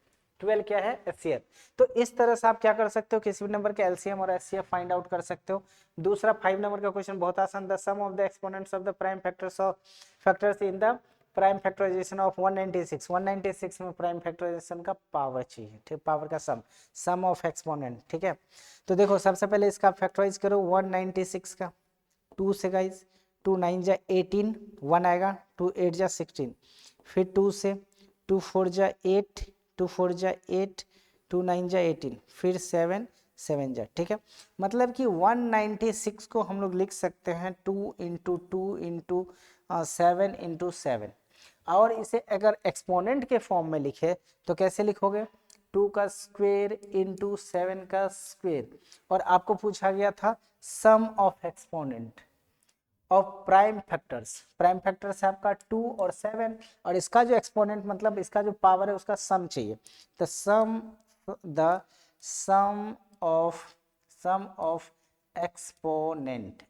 12 क्या है एचसीएफ। तो इस तरह से आप क्या कर सकते हो, किसी भी नंबर के एलसीएम और एचसीएफ फाइंड आउट कर सकते हो। दूसरा 5 नंबर का क्वेश्चन बहुत आसान, the sum of the exponents of the prime factors in the prime factorisation of 196 में प्राइम फैक्टराइजेशन का पावर चाहिए, ठीक, पावर का सम ऑफ एक्सपोनेंट, ठीक है। तो देखो सबसे पहले इसका फैक्टराइज करो 196 का 2 से गाइज, 2 9 जा 18 1 आएगा, 2 8 जा 16, फिर 2 से 2 4 जा 8 2 4 जा 8 2 9 जा 18, फिर 7 7 जा, ठीक है। मतलब कि 196 को हम लोग लिख सकते हैं 2 × 2 × 7 × 7, और इसे अगर एक्सपोनेंट के फॉर्म में लिखे तो कैसे लिखोगे, 2 का स्क्वायर × 7 का स्क्वायर, और आपको पूछा गया था sum of exponent of prime factors है आपका 2 और 7, और इसका जो एक्सपोनेंट मतलब इसका जो पावर है उसका सम चाहिए, तो सम ऑफ एक्सपोनेंट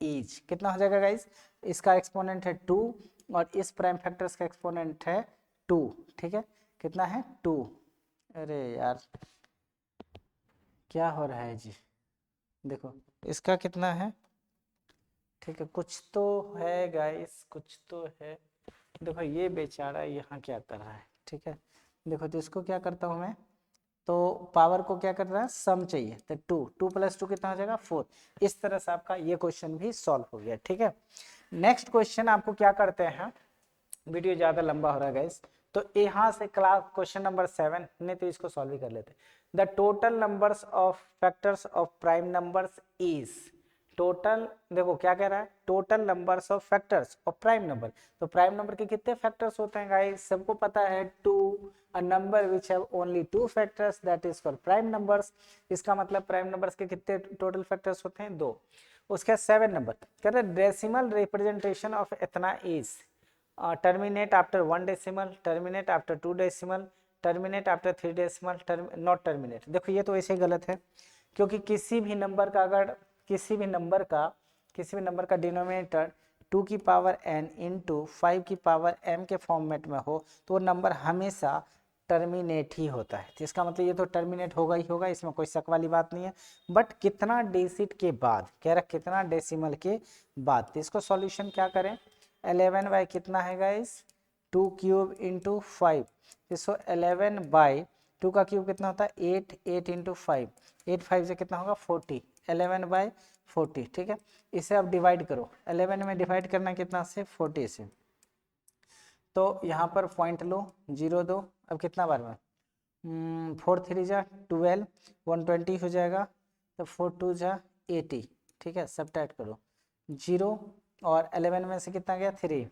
इज कितना हो जाएगा गाइस, इसका एक्सपोनेंट है 2 और इस प्राइम फैक्टर्स का एक्सपोनेंट है 2, ठीक है, कितना है 2। अरे यार क्या हो रहा है जी, देखो इसका कितना है, ठीक है, कुछ तो है गाइस, कुछ तो है। देखो ये बेचारा यहाँ क्या कर रहा है, ठीक है, देखो तो इसको क्या करता हूँ मैं, तो पावर को क्या कर रहा है, सम चाहिए, तो 2 + 2 कितना हो जाएगा 4। इस तरह से आपका ये क्वेश्चन भी सॉल्व हो गया, ठीक है। नेक्स्ट क्वेश्चन आपको क्या करते हैं, वीडियो ज़्यादा लंबा हो रहा है गाइस, तो यहाँ से क्लास क्वेश्चन नंबर 7, नहीं तो इसको सॉल्व ही कर लेते। The total numbers of factors of prime numbers is, total देखो क्या कह रहा है, total numbers of factors of prime number, तो प्राइम नंबर के कितने फैक्टर्स होते हैं गाइस, सबको पता है 2, a number which have only 2 factors that is called prime numbers. इसका मतलब प्राइम नंबर्स के कितने टोटल फैक्टर्स होते हैं, 2। उसका 7 नंबर कह रहे डेसिमल रिप्रेजेंटेशन ऑफ इतना is, terminate after 1 decimal, terminate after 2 decimal, terminate after 3 decimal, not terminate। देखो ये तो ऐसे गलत है, क्योंकि किसी भी नंबर का अगर किसी भी नंबर का डिनोमिनेटर 2 की पावर n × 5 की पावर m के फॉर्मेट में हो तो वो नंबर हमेशा टर्मिनेट ही होता है। तो इसका मतलब ये तो टर्मिनेट होगा ही होगा, इसमें कोई शक वाली बात नहीं है। बट कितना डिजिट के बाद, कह रहा कितना डेसिमल के बाद, तो इसको सॉल्यूशन क्या करें, 11 बाई कितना है गाइस, 2 क्यूब × 5, इसको 11 बाई 2 का क्यूब कितना होता है 8, 8 × 5, 8 5 से कितना होगा 40, 11 बाई 40, ठीक है। इसे आप डिवाइड करो, 11 में डिवाइड करना कितना से 40 से, तो यहाँ पर पॉइंट लो 0 दो, अब कितना बार में 4 3 जा 12, 120 हो जाएगा, तो 4 2 जा 80, ठीक है, सब्ट्रैक्ट करो 0, और 11 में से कितना गया 3,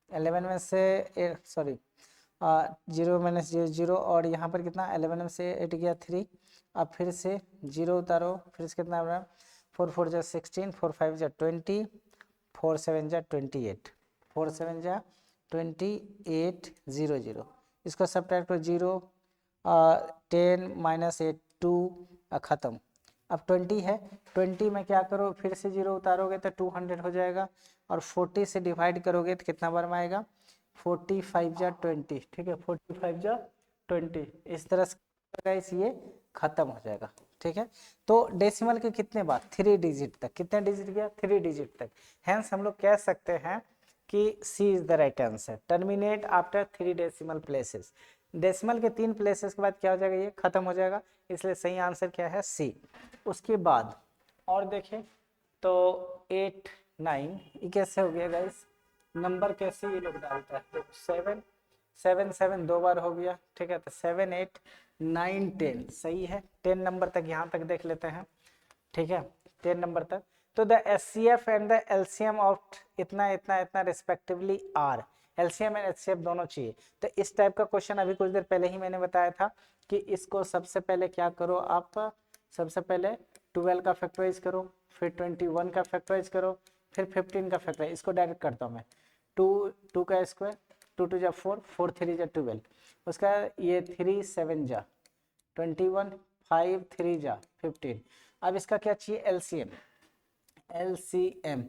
11 में से 0 - 0 0, और यहाँ पर कितना 11 में से 8 गया 3, अब फिर से 0 उतारो, फिर से कितना बना 4 4 जा 16, 4 5 जा 20, 4 7 जा 28, 4 7 जा 28 0 0, इसको सब्ट्रैक्ट करो 0 10 - 8 2, ख़त्म। अब 20 है, 20 में क्या करो, फिर से 0 उतारोगे तो 200 हो जाएगा, और 40 से डिवाइड करोगे तो कितना बार में आएगा 45 जा 20, ठीक है, 45 जा 20, इस तरह से गाइस ये खत्म हो जाएगा। ठीक है, तो डेसिमल के कितने बाद 3 डिजिट तक, कितने डिजिट गया 3 डिजिट तक, हेंस हम लोग कह सकते हैं कि C is the right answer. Terminate after 3 decimal places, decimal के 3 प्लेसेस के बाद क्या हो जाएगा, ये खत्म हो जाएगा, इसलिए सही आंसर क्या है सी। उसके बाद और देखें तो 8 9 ये कैसे हो गया गाइस, नंबर कैसे ये लोग डालता है, तो 7 7 7 2 बार हो गया। ठीक है, तो 7 8 9 10 सही है, 10 नंबर तक यहाँ तक देख लेते हैं। ठीक है, 10 नंबर तक। तो the HCF and the LCM of इतना इतना इतना respectively are, LCM and HCF दोनों चाहिए। तो इस टाइप का क्वेश्चन अभी कुछ देर पहले ही मैंने बताया था कि इसको सबसे पहले क्या करो आप, सबसे पहले 12 का फैक्टराइज करो, फिर 21 का फैक्टराइज करो, फिर 15 का फैक्टराइज, इसको डायरेक्ट करता हूँ मैं, 2 का स्क्वायर, 2 2 जा 4, 4 3 जा 12, उसका ये 3 7 जा 21, 5 3 जा 15। अब इसका क्या चाहिए एलसीएम, एलसीएम,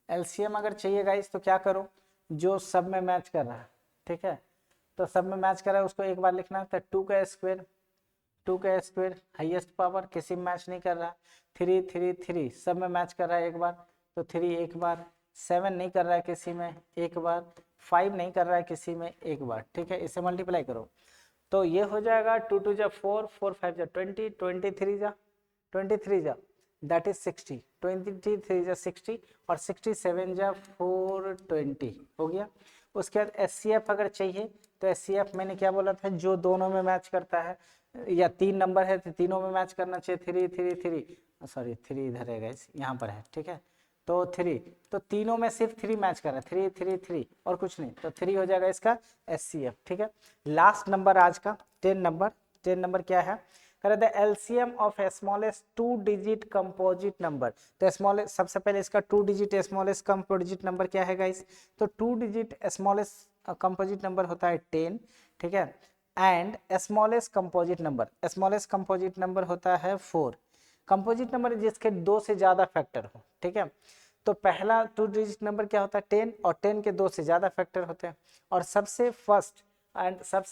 एलसीएम अगर चाहिए गाइस तो क्या करो, जो सब में मैच कर रहा है। ठीक है, तो सब में मैच कर रहा है उसको एक बार लिखना है, तो 2 का स्क्वायर, 2 का स्क्वायर हाईएस्ट पावर, किसी में मैच नहीं कर रहा, 3 3 3 सब में मैच कर रहा है एक बार, तो 3 एक बार, 7 नहीं कर रहा है किसी में एक बार, 5 नहीं कर रहा है किसी में एक बार। ठीक है, इसे मल्टीप्लाई करो तो ये हो जाएगा 2 2 जा 4, 4 5 जा 20, 23 जा दैट इज 60, 23 जा 60 और 67 जा 420 हो गया। उसके बाद एचसीएफ अगर चाहिए तो एचसीएफ मैंने क्या बोला था, जो दोनों में मैच करता है, या 3 नंबर है तो तीनों में मैच करना चाहिए, 3 3 3 सॉरी 3 इधर है गाइस, यहाँ पर है। ठीक है, तो 3, तो तीनों में सिर्फ 3 मैच कर रहा है, 3 3 3 और कुछ नहीं, तो 3 हो जाएगा इसका एचसीएफ। ठीक है, लास्ट नंबर आज का 10 नंबर, 10 नंबर क्या है, the LCM of smallest 2 digit composite number. तो स्मॉलेस्ट सबसे पहले इसका 2 डिजिट स्मॉलेस्ट कंपोजिट नंबर क्या है गाइस, तो 2 डिजिट स्मॉलेस्ट कंपोजिट नंबर होता है 10। ठीक है, and smallest composite number, smallest composite number होता है 4। कंपोजिट नंबर जिसके 2 से ज्यादा फैक्टर हो। ठीक है, तो पहला 2 डिजिट नंबर क्या होता है 10, और 10 के 2 से ज्यादा फैक्टर होते हैं, और सबसे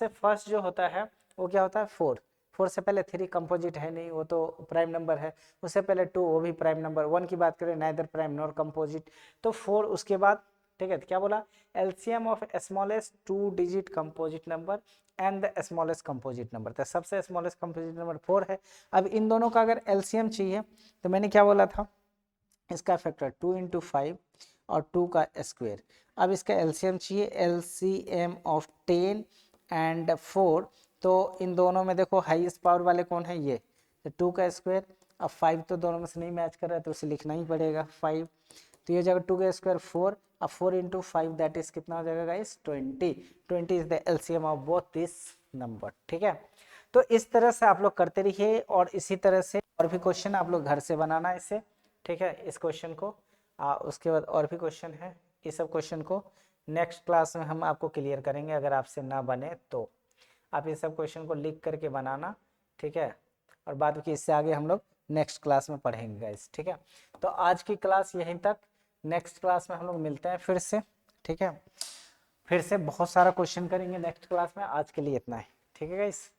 फर्स्ट जो होता है वो क्या होता है 4। 4 से पहले 3 कंपोजिट है नहीं, वो तो प्राइम नंबर है, उससे पहले 2 वो भी प्राइम नंबर, 1 की बात करें नाइदर प्राइम नॉर कंपोजिट, तो 4 उसके बाद। ठीक है, तो क्या बोला, LCM of smallest 2 digit composite number and the smallest composite number, तो सबसे स्मॉलेस्ट कंपोजिट नंबर 4 है। अब इन दोनों का अगर एलसीएम चाहिए तो मैंने क्या बोला था, इसका फैक्टर 2 × 5 और 2 का स्क्वायर। अब इसका एलसीएम चाहिए, एलसीएम ऑफ 10 एंड 4, तो इन दोनों में देखो हाईएस्ट पावर वाले कौन है, ये, तो 2 का स्क्वायर। अब 5 तो दोनों में से नहीं मैच कर रहा है तो उसे लिखना ही पड़ेगा 5, तो ये हो जाएगा 2 का स्क्वायर 4, अब 4 × 5 दैट इज कितना हो जाएगा guys 20, 20 is the LCM of both this number. ठीक है, तो इस तरह से आप लोग करते रहिए, और इसी तरह से और भी क्वेश्चन आप लोग घर से बनाना इसे। ठीक है, इस क्वेश्चन को उसके बाद और भी क्वेश्चन है, इस सब क्वेश्चन को नेक्स्ट क्लास में हम आपको क्लियर करेंगे, अगर आपसे ना बने तो आप इस सब क्वेश्चन को लिख करके बनाना। ठीक है, और बाद की इससे आगे हम लोग नेक्स्ट क्लास में पढ़ेंगे गाइस। ठीक है, तो आज की क्लास यहीं तक, नेक्स्ट क्लास में हम लोग मिलते हैं फिर से। ठीक है, फिर से बहुत सारा क्वेश्चन करेंगे नेक्स्ट क्लास में, आज के लिए इतना है। ठीक है गाइस।